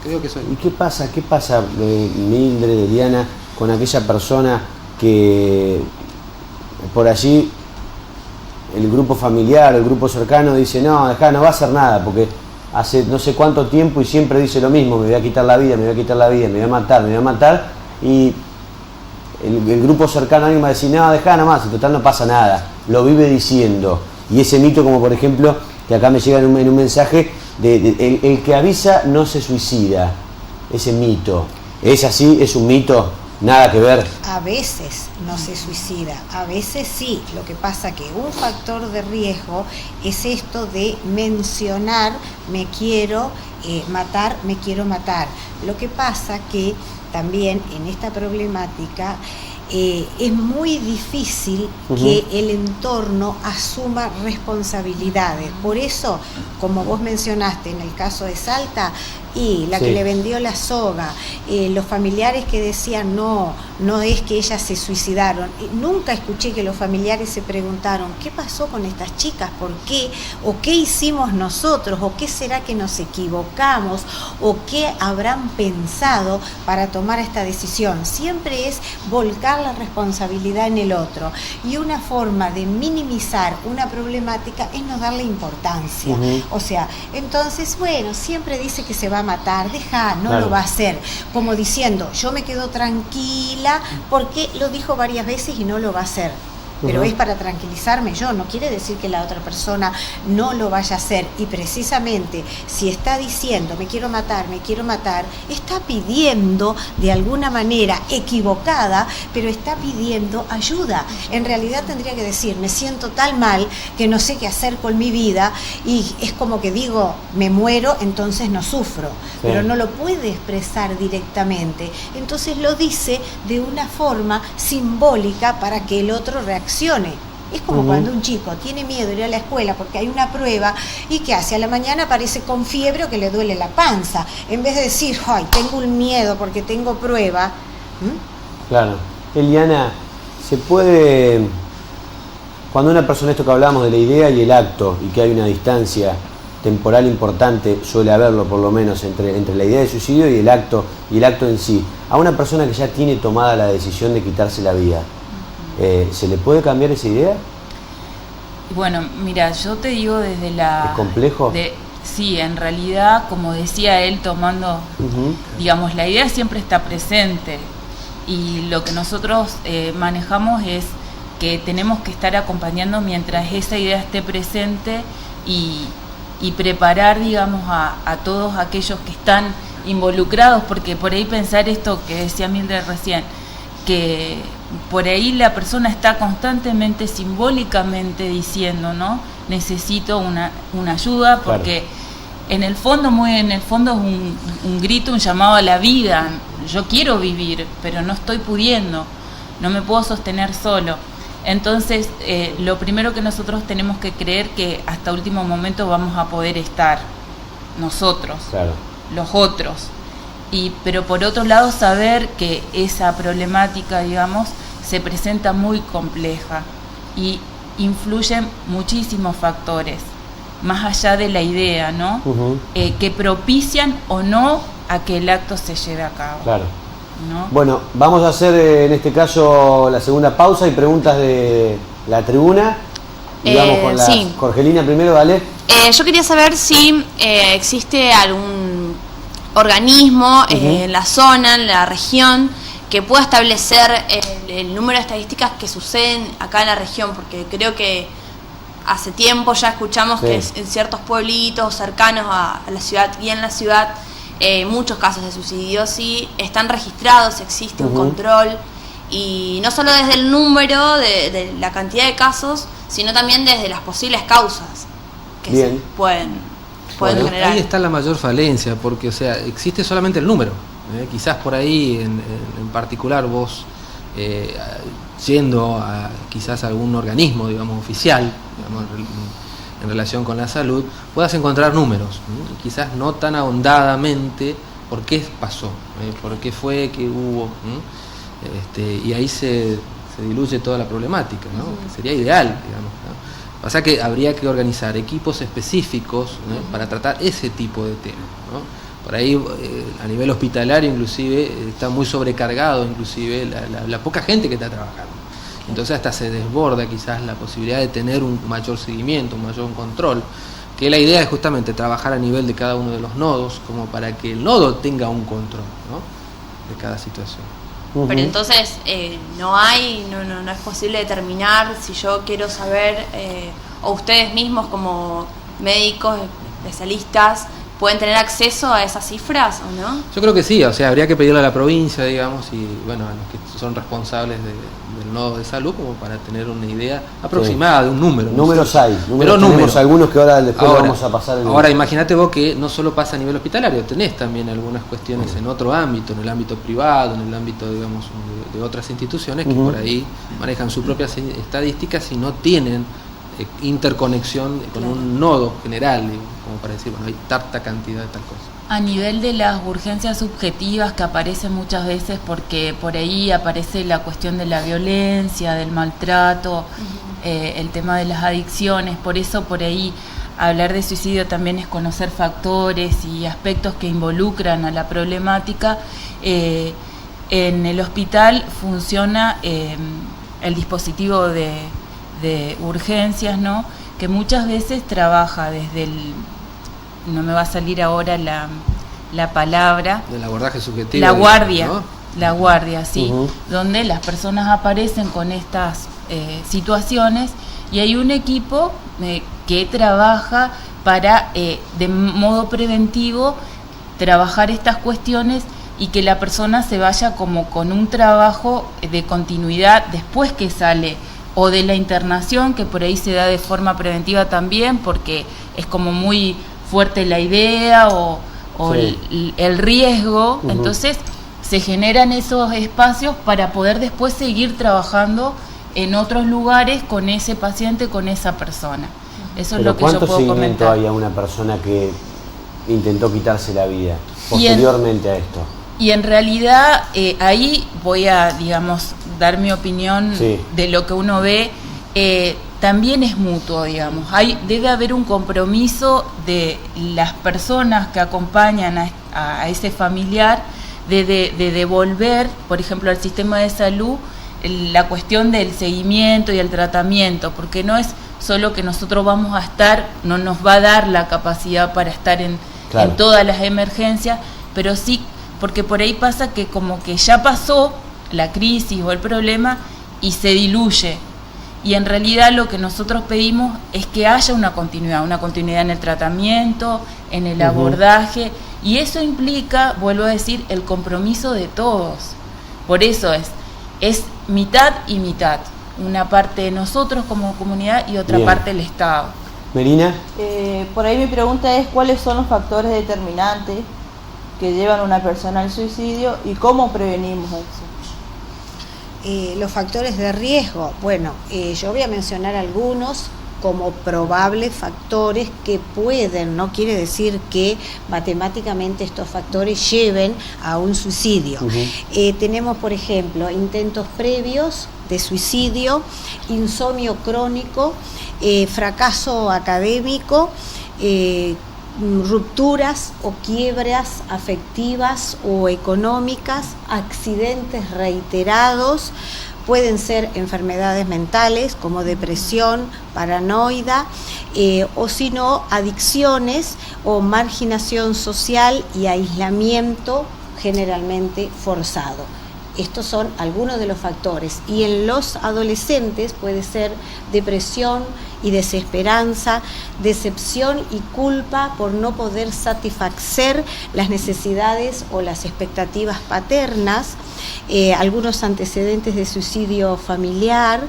[SPEAKER 3] Creo que soy.
[SPEAKER 2] ¿Y qué pasa, Mildred, Eliana, con aquella persona que por allí el grupo familiar, el grupo cercano dice, no va a hacer nada porque hace no sé cuánto tiempo y siempre dice lo mismo, me voy a quitar la vida, me voy a matar, y el grupo cercano alguien va a decir, no, dejá nomás, y total no pasa nada, lo vive diciendo. Y ese mito, como por ejemplo, que acá me llega en un mensaje, el que avisa no se suicida, ese mito, ¿es así? ¿Es un mito? Nada que ver.
[SPEAKER 4] A veces no se suicida, a veces sí. Lo que pasa que un factor de riesgo es esto de mencionar me quiero matar. Lo que pasa que también en esta problemática es muy difícil que el entorno asuma responsabilidades. Por eso, como vos mencionaste en el caso de Salta, y la
[SPEAKER 2] Sí.
[SPEAKER 4] que le vendió la soga, los familiares que decían no es que ellas se suicidaron. Nunca escuché que los familiares se preguntaron ¿qué pasó con estas chicas? ¿Por qué? ¿O qué hicimos nosotros? ¿O qué será que nos equivocamos? ¿O qué habrán pensado para tomar esta decisión? Siempre es volcar la responsabilidad en el otro, y una forma de minimizar una problemática es no darle importancia. O sea, entonces, bueno, siempre dice que se va a matar, no
[SPEAKER 2] Claro.
[SPEAKER 4] lo va a hacer, como diciendo, yo me quedo tranquila porque lo dijo varias veces y no lo va a hacer. Pero es para tranquilizarme yo, no quiere decir que la otra persona no lo vaya a hacer. Y precisamente si está diciendo me quiero matar, está pidiendo de alguna manera equivocada, pero está pidiendo ayuda. En realidad tendría que decir, me siento tan mal que no sé qué hacer con mi vida, y es como que digo, me muero, entonces no sufro. Pero no lo puede expresar directamente. Entonces lo dice de una forma simbólica para que el otro reaccione. Es como cuando un chico tiene miedo de ir a la escuela porque hay una prueba, y que hace a la mañana aparece con fiebre o que le duele la panza, en vez de decir, ay, tengo un miedo porque tengo prueba.
[SPEAKER 2] Claro. Eliana, se puede, cuando una persona, esto que hablamos de la idea y el acto, y que hay una distancia temporal importante, suele haberlo por lo menos entre la idea de suicidio y el acto en sí, a una persona que ya tiene tomada la decisión de quitarse la vida, ¿se le puede cambiar esa idea?
[SPEAKER 5] Bueno, mira, yo te digo desde la...
[SPEAKER 2] ¿Es complejo?
[SPEAKER 5] Sí, en realidad, como decía él, tomando, digamos, la idea siempre está presente, y lo que nosotros manejamos es que tenemos que estar acompañando mientras esa idea esté presente, y preparar, digamos, a todos aquellos que están involucrados, porque por ahí pensar esto que decía Mildred recién, que por ahí la persona está constantemente, simbólicamente diciendo, ¿no? Necesito una ayuda, porque en el fondo, muy en el fondo es un grito, un llamado a la vida. Yo quiero vivir, pero no estoy pudiendo, no me puedo sostener solo. Entonces, lo primero que nosotros tenemos que creer que hasta último momento vamos a poder estar nosotros, los otros. Pero por otro lado, saber que esa problemática, digamos, se presenta muy compleja y influyen muchísimos factores, más allá de la idea, ¿no? Que propician o no a que el acto se lleve a cabo.
[SPEAKER 2] Claro.
[SPEAKER 5] ¿No?
[SPEAKER 2] Bueno, vamos a hacer en este caso la segunda pausa y preguntas de la tribuna. Y vamos con la
[SPEAKER 7] sí.
[SPEAKER 2] Jorgelina primero, dale.
[SPEAKER 7] Yo quería saber si existe algún organismo en la zona, en la región, que pueda establecer el número de estadísticas que suceden acá en la región, porque creo que hace tiempo ya escuchamos que en ciertos pueblitos cercanos a la ciudad y en la ciudad muchos casos de suicidio sí están registrados, existe un control, y no solo desde el número de la cantidad de casos, sino también desde las posibles causas que se pueden generar.
[SPEAKER 3] Ahí está la mayor falencia, porque o sea, existe solamente el número. Quizás por ahí en particular vos yendo a quizás a algún organismo, digamos, oficial, digamos, en relación con la salud, puedas encontrar números, quizás no tan ahondadamente por qué pasó, por qué fue que hubo, y ahí se diluye toda la problemática, ¿no? Que sería ideal, digamos, ¿no? Pasa que habría que organizar equipos específicos, ¿no? Para tratar ese tipo de temas, ¿no? Por ahí a nivel hospitalario inclusive está muy sobrecargado inclusive la poca gente que está trabajando. Entonces hasta se desborda quizás la posibilidad de tener un mayor seguimiento, un mayor control, que la idea es justamente trabajar a nivel de cada uno de los nodos, como para que el nodo tenga un control, ¿no? De cada situación.
[SPEAKER 7] Pero entonces no es posible determinar si yo quiero saber, o ustedes mismos como médicos, especialistas, ¿pueden tener acceso a esas cifras o no?
[SPEAKER 3] Yo creo que sí, o sea, habría que pedirle a la provincia, digamos, y bueno, a los que son responsables del nodo de salud, como para tener una idea aproximada de un número.
[SPEAKER 2] Números hay,
[SPEAKER 3] pero
[SPEAKER 2] tenemos algunos que ahora después vamos a pasar.
[SPEAKER 3] Ahora, imagínate vos que no solo pasa a nivel hospitalario, tenés también algunas cuestiones en otro ámbito, en el ámbito privado, en el ámbito, digamos, de otras instituciones que por ahí manejan sus propias estadísticas y no tienen interconexión con un nodo general, digo, como para decir, bueno, hay tanta cantidad de tal cosa.
[SPEAKER 5] A nivel de las urgencias subjetivas que aparecen muchas veces, porque por ahí aparece la cuestión de la violencia, del maltrato, el tema de las adicciones, por eso por ahí hablar de suicidio también es conocer factores y aspectos que involucran a la problemática. En el hospital funciona el dispositivo de urgencias, ¿no? Que muchas veces trabaja desde no me va a salir ahora la palabra.
[SPEAKER 3] Del abordaje subjetivo.
[SPEAKER 5] La guardia,
[SPEAKER 3] ¿no?
[SPEAKER 5] La guardia, sí, donde las personas aparecen con estas situaciones y hay un equipo que trabaja para, de modo preventivo, trabajar estas cuestiones y que la persona se vaya como con un trabajo de continuidad después que sale o de la internación, que por ahí se da de forma preventiva también, porque es como muy fuerte la idea o sí, el riesgo, entonces se generan esos espacios para poder después seguir trabajando en otros lugares con ese paciente, con esa persona. Eso es lo que yo puedo comentar. ¿Cuánto seguimiento
[SPEAKER 2] hay a una persona que intentó quitarse la vida posteriormente a esto?
[SPEAKER 5] Y en realidad ahí voy a, digamos, dar mi opinión de lo que uno ve. También es mutuo, digamos. Debe haber un compromiso de las personas que acompañan a ese familiar de devolver, por ejemplo, al sistema de salud la cuestión del seguimiento y el tratamiento, porque no es solo que nosotros vamos a estar, no nos va a dar la capacidad para estar en todas las emergencias, pero sí, porque por ahí pasa que como que ya pasó la crisis o el problema y se diluye. Y en realidad lo que nosotros pedimos es que haya una continuidad en el tratamiento, en el abordaje, y eso implica, vuelvo a decir, el compromiso de todos. Por eso es mitad y mitad, una parte de nosotros como comunidad y otra parte del Estado.
[SPEAKER 2] Melina.
[SPEAKER 6] Por ahí mi pregunta es, ¿cuáles son los factores determinantes que llevan a una persona al suicidio y cómo prevenimos eso?
[SPEAKER 4] Los factores de riesgo, bueno, yo voy a mencionar algunos como probables factores que pueden, no quiere decir que matemáticamente estos factores lleven a un suicidio. Tenemos, por ejemplo, intentos previos de suicidio, insomnio crónico, fracaso académico, rupturas o quiebras afectivas o económicas, accidentes reiterados, pueden ser enfermedades mentales como depresión, paranoia, o si no, adicciones o marginación social y aislamiento generalmente forzado. Estos son algunos de los factores. Y en los adolescentes puede ser depresión y desesperanza, decepción y culpa por no poder satisfacer las necesidades o las expectativas paternas, algunos antecedentes de suicidio familiar,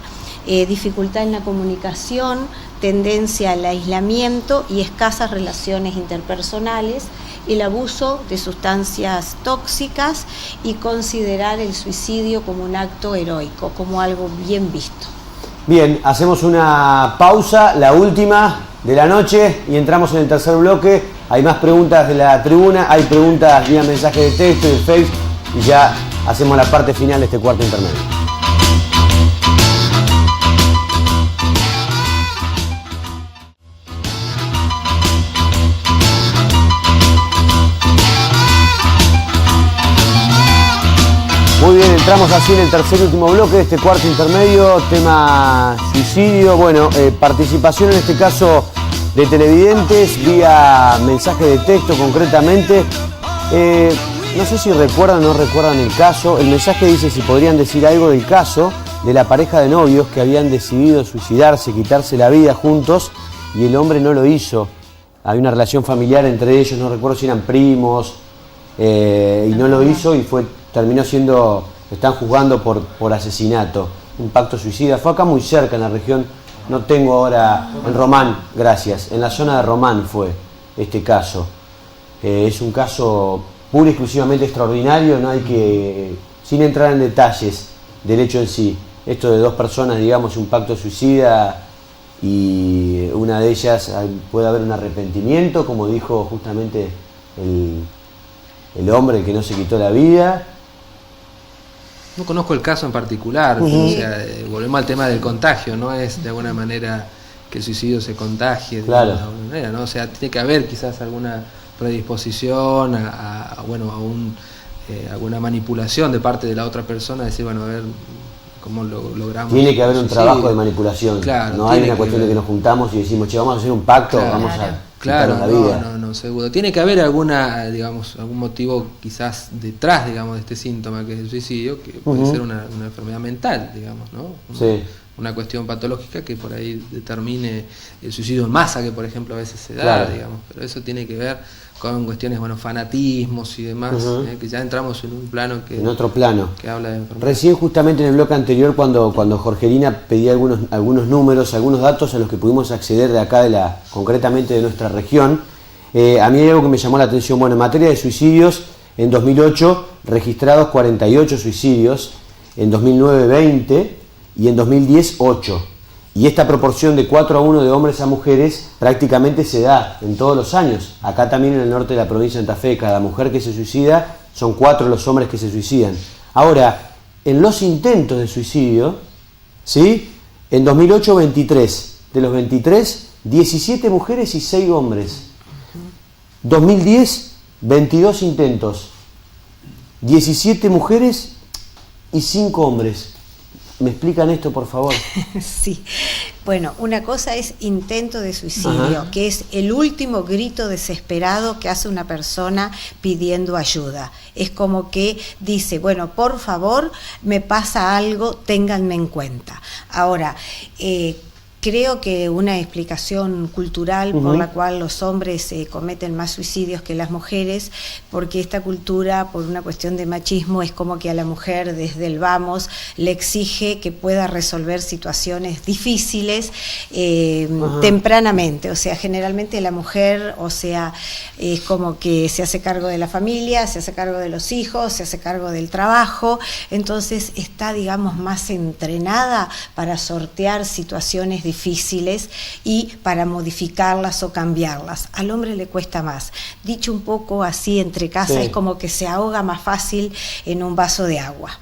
[SPEAKER 4] dificultad en la comunicación, tendencia al aislamiento y escasas relaciones interpersonales, el abuso de sustancias tóxicas y considerar el suicidio como un acto heroico, como algo bien visto.
[SPEAKER 2] Bien, hacemos una pausa, la última de la noche, y entramos en el tercer bloque. Hay más preguntas de la tribuna, hay preguntas vía mensaje de texto y de Facebook, y ya hacemos la parte final de este cuarto intermedio. Muy bien, entramos así en el tercer y último bloque de este cuarto intermedio, tema suicidio. Bueno, participación en este caso de televidentes vía mensaje de texto concretamente. No sé si recuerdan o no recuerdan el caso. El mensaje dice si podrían decir algo del caso de la pareja de novios que habían decidido suicidarse, quitarse la vida juntos, y el hombre no lo hizo. Hay una relación familiar entre ellos, no recuerdo si eran primos, y no lo hizo y terminó siendo, están juzgando por asesinato, un pacto suicida. Fue acá muy cerca, en la región, no tengo ahora, en Román, gracias, en la zona de Román fue este caso. Es un caso pura y exclusivamente extraordinario, no hay que, sin entrar en detalles del hecho en sí, esto de dos personas, digamos, un pacto suicida, y una de ellas puede haber un arrepentimiento, como dijo justamente el hombre que no se quitó la vida.
[SPEAKER 3] No conozco el caso en particular, pero, o sea, volvemos al tema del contagio, no es de alguna manera que el suicidio se contagie de alguna manera, ¿no? O sea, tiene que haber quizás alguna predisposición alguna manipulación de parte de la otra persona, decir, bueno, a ver cómo lo logramos.
[SPEAKER 2] Tiene que haber un trabajo de manipulación,
[SPEAKER 3] claro,
[SPEAKER 2] no hay una cuestión de que nos juntamos y decimos, che, vamos a hacer un pacto, vamos a quitarnos la vida.
[SPEAKER 3] No, seguro. Tiene que haber algún motivo quizás detrás, digamos, de este síntoma que es el suicidio, que puede ser una enfermedad mental, digamos, ¿no? Una cuestión patológica que por ahí determine el suicidio en masa, que por ejemplo a veces se da, digamos, pero eso tiene que ver con cuestiones, fanatismos y demás, que ya entramos en un plano en otro plano que habla de enfermedad.
[SPEAKER 2] Recién justamente en el bloque anterior cuando Jorgelina pedía algunos números, algunos datos a los que pudimos acceder de acá concretamente de nuestra región, a mí hay algo que me llamó la atención. Bueno, en materia de suicidios, en 2008 registrados 48 suicidios, en 2009 20 y en 2010 8. Y esta proporción de 4-1 de hombres a mujeres prácticamente se da en todos los años. Acá también en el norte de la provincia de Santa Fe, cada mujer que se suicida, son 4 los hombres que se suicidan. Ahora, en los intentos de suicidio, ¿sí? En 2008 23, de los 23, 17 mujeres y 6 hombres. 2010, 22 intentos, 17 mujeres y 5 hombres. ¿Me explican esto, por favor?
[SPEAKER 4] Sí. Bueno, una cosa es intento de suicidio, que es el último grito desesperado que hace una persona pidiendo ayuda. Es como que dice, bueno, por favor, me pasa algo, ténganme en cuenta. Ahora, creo que una explicación cultural por la cual los hombres cometen más suicidios que las mujeres, porque esta cultura, por una cuestión de machismo, es como que a la mujer desde el vamos le exige que pueda resolver situaciones difíciles tempranamente. O sea, generalmente la mujer, o sea, es como que se hace cargo de la familia, se hace cargo de los hijos, se hace cargo del trabajo, entonces está, digamos, más entrenada para sortear situaciones difíciles y para modificarlas o cambiarlas. Al hombre le cuesta más. Dicho un poco así entre casa, es como que se ahoga más fácil en un vaso de agua.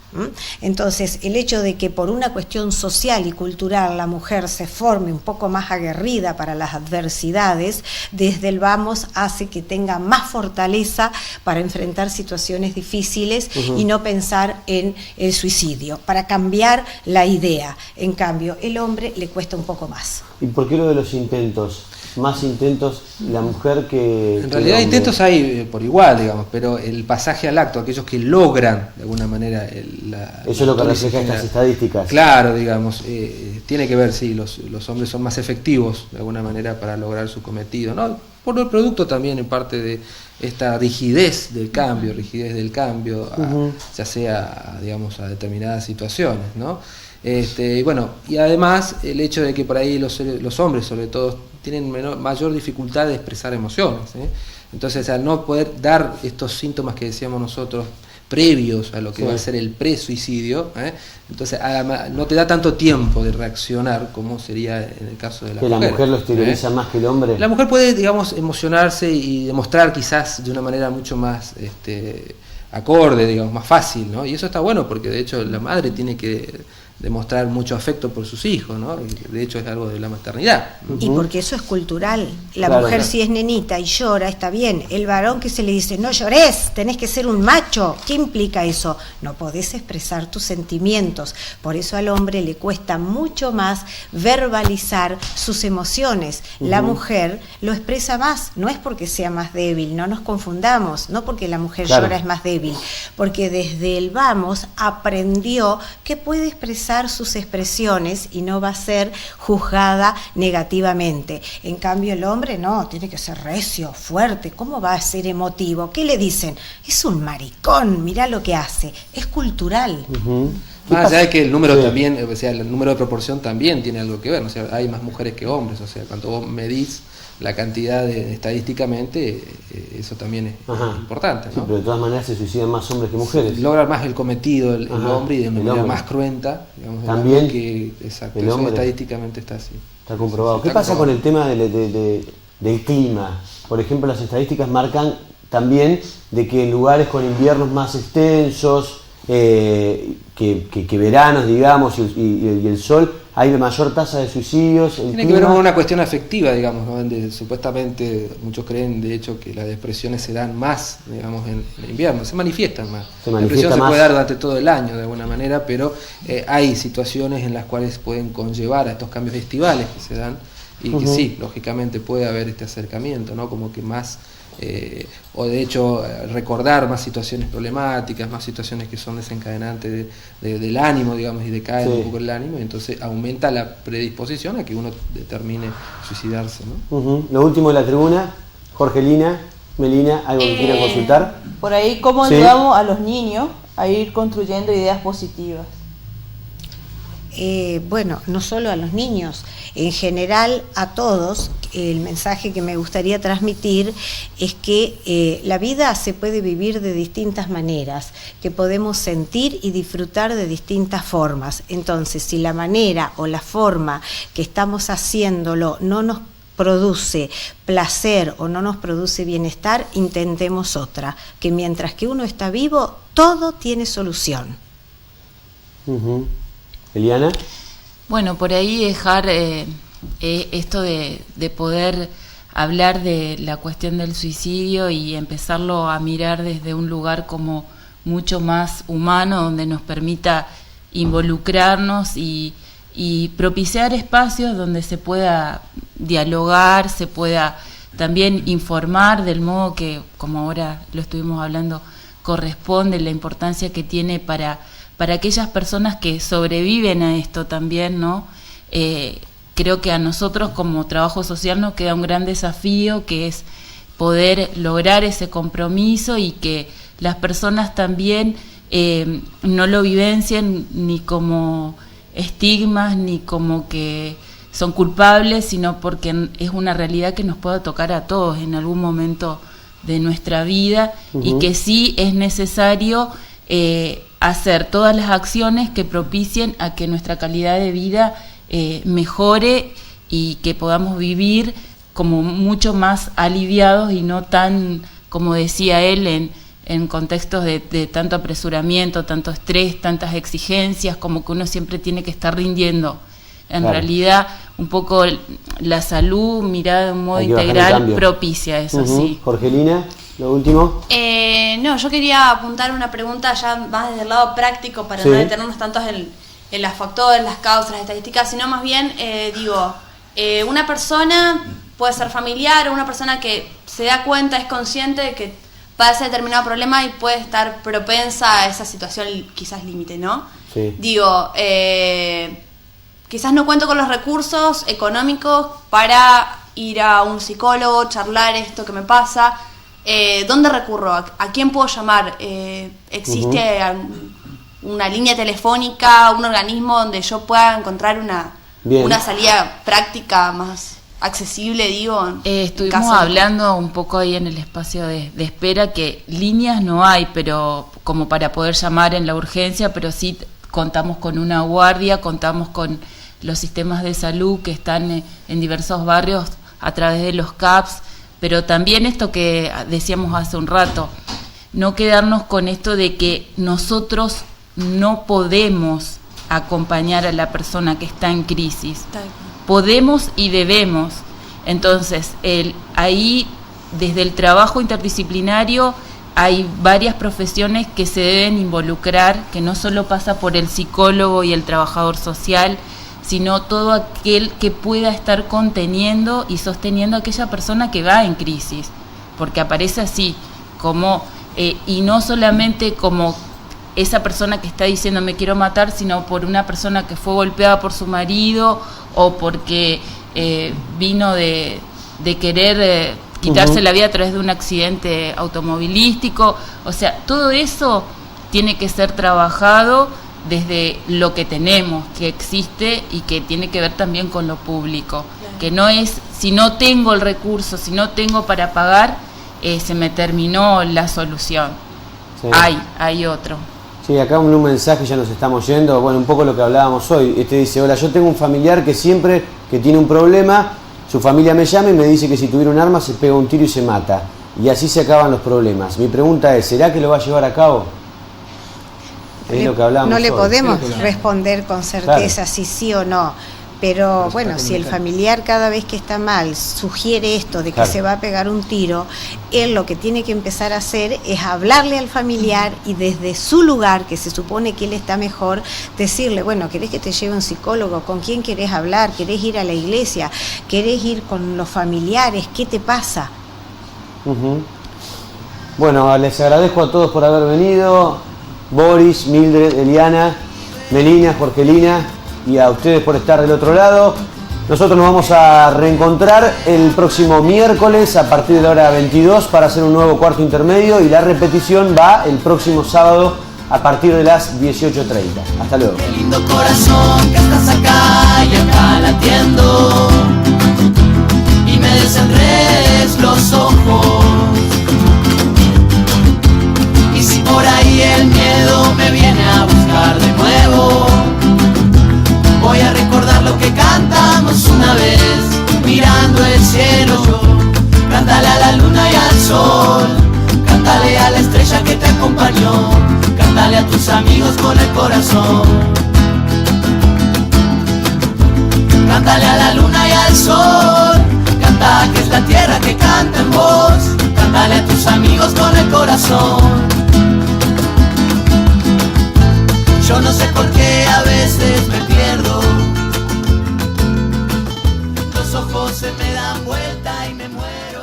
[SPEAKER 4] Entonces, el hecho de que por una cuestión social y cultural la mujer se forme un poco más aguerrida para las adversidades, desde el vamos hace que tenga más fortaleza para enfrentar situaciones difíciles y no pensar en el suicidio, para cambiar la idea. En cambio, el hombre le cuesta un poco más.
[SPEAKER 2] ¿Y por qué lo de los intentos? Más intentos la mujer que...
[SPEAKER 3] En realidad intentos hay por igual, digamos, pero el pasaje al acto, aquellos que logran de alguna manera...
[SPEAKER 2] Eso es lo que refleja estas estadísticas.
[SPEAKER 3] Claro, digamos, tiene que ver, sí, los hombres son más efectivos de alguna manera para lograr su cometido, ¿no? Por el producto también en parte de esta rigidez del cambio, ya sea, digamos, a determinadas situaciones, ¿no? Y bueno, y además el hecho de que por ahí los hombres sobre todo tienen mayor dificultad de expresar emociones, entonces al no poder dar estos síntomas que decíamos nosotros previos a lo que va a ser el pre-suicidio, entonces no te da tanto tiempo de reaccionar como sería en el caso de la mujer.
[SPEAKER 2] ¿Que la mujer lo exterioriza más que el hombre?
[SPEAKER 3] La mujer puede, digamos, emocionarse y demostrar quizás de una manera mucho más acorde, digamos, más fácil, ¿no? Y eso está bueno porque de hecho la madre tiene que demostrar mucho afecto por sus hijos, ¿no? De hecho es algo de la maternidad.
[SPEAKER 4] Y porque eso es cultural. La mujer si es nenita y llora, está bien. El varón que se le dice, no llores, tenés que ser un macho. ¿Qué implica eso? No podés expresar tus sentimientos. Por eso al hombre le cuesta mucho más verbalizar sus emociones. La mujer lo expresa más, no es porque sea más débil, no nos confundamos, no porque la mujer llora es más débil, porque desde el vamos aprendió que puede expresar sus expresiones y no va a ser juzgada negativamente. En cambio el hombre no, tiene que ser recio, fuerte. ¿Cómo va a ser emotivo? ¿Qué le dicen? Es un maricón, mirá lo que hace. Es cultural.
[SPEAKER 3] Más allá de que el número también, o sea, el número de proporción también tiene algo que ver, ¿no? O sea, hay más mujeres que hombres, o sea, cuando vos medís la cantidad estadísticamente, eso también es importante, ¿no?
[SPEAKER 2] Sí, pero de todas maneras se suicidan más hombres que mujeres.
[SPEAKER 3] Logra más el cometido el hombre y de una manera más cruenta, digamos,
[SPEAKER 2] también
[SPEAKER 3] que exacto,
[SPEAKER 2] el
[SPEAKER 3] eso
[SPEAKER 2] hombre
[SPEAKER 3] estadísticamente está así.
[SPEAKER 2] Está comprobado.
[SPEAKER 3] Sí,
[SPEAKER 2] ¿Qué
[SPEAKER 3] está
[SPEAKER 2] pasa
[SPEAKER 3] comprobado.
[SPEAKER 2] con el tema del clima? Por ejemplo, las estadísticas marcan también de que en lugares con inviernos más extensos, que veranos, digamos, y el sol, hay mayor tasa de suicidios.
[SPEAKER 3] Tiene que ver con una cuestión afectiva, digamos, ¿no? Supuestamente muchos creen, de hecho, que las depresiones se dan más, digamos, en invierno, se manifiestan más. La depresión se puede dar durante todo el año, de alguna manera, pero hay situaciones en las cuales pueden conllevar a estos cambios estivales que se dan y que sí, lógicamente puede haber este acercamiento, ¿no? Como que más... o de hecho recordar más situaciones problemáticas, más situaciones que son desencadenantes del ánimo, digamos, y decae un poco el ánimo, y entonces aumenta la predisposición a que uno determine suicidarse, ¿no?
[SPEAKER 2] Lo último de la tribuna, Jorgelina, Melina, ¿algo que quieran consultar?
[SPEAKER 6] Por ahí, ¿cómo ayudamos a los niños a ir construyendo ideas positivas?
[SPEAKER 4] Bueno, no solo a los niños, en general a todos. El mensaje que me gustaría transmitir es que la vida se puede vivir de distintas maneras, que podemos sentir y disfrutar de distintas formas. Entonces, si la manera o la forma que estamos haciéndolo no nos produce placer o no nos produce bienestar, intentemos otra, que mientras que uno está vivo, todo tiene solución.
[SPEAKER 2] Eliana.
[SPEAKER 5] Bueno, por ahí dejar esto de poder hablar de la cuestión del suicidio y empezarlo a mirar desde un lugar como mucho más humano, donde nos permita involucrarnos y propiciar espacios donde se pueda dialogar, se pueda también informar del modo que, como ahora lo estuvimos hablando, corresponde, la importancia que tiene para aquellas personas que sobreviven a esto también, ¿no? Creo que a nosotros como trabajo social nos queda un gran desafío, que es poder lograr ese compromiso y que las personas también no lo vivencien ni como estigmas, ni como que son culpables, sino porque es una realidad que nos puede tocar a todos en algún momento de nuestra vida, y que sí es necesario hacer todas las acciones que propicien a que nuestra calidad de vida mejore y que podamos vivir como mucho más aliviados y no tan, como decía él, en contextos de tanto apresuramiento, tanto estrés, tantas exigencias, como que uno siempre tiene que estar rindiendo. En realidad, un poco la salud mirada de un modo integral propicia eso, sí.
[SPEAKER 2] Jorgelina, lo último.
[SPEAKER 7] No, yo quería apuntar una pregunta ya más desde el lado práctico para no detenernos tanto en los factores, las causas, las estadísticas, sino más bien, una persona puede ser familiar o una persona que se da cuenta, es consciente de que padece determinado problema y puede estar propensa a esa situación quizás límite, ¿no?
[SPEAKER 2] Sí.
[SPEAKER 7] Quizás no cuento con los recursos económicos para ir a un psicólogo, charlar esto que me pasa. ¿Dónde recurro? ¿A quién puedo llamar? ¿Existe una línea telefónica, un organismo donde yo pueda encontrar una salida práctica más accesible,
[SPEAKER 5] estuvimos hablando un poco ahí en el espacio de espera, que líneas no hay, pero como para poder llamar en la urgencia, pero sí contamos con una guardia, contamos con los sistemas de salud que están en diversos barrios a través de los CAPS, pero también esto que decíamos hace un rato, no quedarnos con esto de que nosotros no podemos acompañar a la persona que está en crisis. Podemos y debemos. Entonces, ahí, desde el trabajo interdisciplinario, hay varias profesiones que se deben involucrar, que no solo pasa por el psicólogo y el trabajador social, sino todo aquel que pueda estar conteniendo y sosteniendo a aquella persona que va en crisis, porque aparece así, como y no solamente como esa persona que está diciendo me quiero matar, sino por una persona que fue golpeada por su marido o porque vino de querer quitarse la vida a través de un accidente automovilístico. O sea, todo eso tiene que ser trabajado desde lo que tenemos, que existe y que tiene que ver también con lo público, que no es, si no tengo el recurso, si no tengo para pagar, se me terminó la solución. Sí. Hay otro.
[SPEAKER 2] Sí, acá un mensaje, ya nos estamos yendo, bueno, un poco lo que hablábamos hoy. Dice, hola, yo tengo un familiar que siempre que tiene un problema, su familia me llama y me dice que si tuviera un arma se pega un tiro y se mata. Y así se acaban los problemas. Mi pregunta es, ¿será que lo va a llevar a cabo? Es lo que hablamos
[SPEAKER 4] No le
[SPEAKER 2] hoy.
[SPEAKER 4] podemos responder con certeza si sí o no. Pero bueno, si el familiar cada vez que está mal sugiere esto de que se va a pegar un tiro, él lo que tiene que empezar a hacer es hablarle al familiar y desde su lugar, que se supone que él está mejor, decirle, bueno, ¿querés que te lleve un psicólogo? ¿Con quién querés hablar? ¿Querés ir a la iglesia? ¿Querés ir con los familiares? ¿Qué te pasa?
[SPEAKER 2] Bueno, les agradezco a todos por haber venido. Boris, Mildred, Eliana, Melina, Jorgelina, y a ustedes por estar del otro lado. Nosotros nos vamos a reencontrar el próximo miércoles a partir de la hora 22 para hacer un nuevo cuarto intermedio, y la repetición va el próximo sábado a partir de las 18:30. Hasta luego.
[SPEAKER 8] Qué lindo corazón que estás acá y acá latiendo, y me desenredes los ojos. Y si por ahí el miedo me viene a buscar de nuevo, voy a recordar lo que cantamos una vez, mirando el cielo. Cántale a la luna y al sol, cántale a la estrella que te acompañó, cántale a tus amigos con el corazón. Cántale a la luna y al sol, canta que es la tierra que canta en vos, cántale a tus amigos con el corazón. Yo no sé por qué a veces me pierdo, los ojos se me dan vuelta y me muero.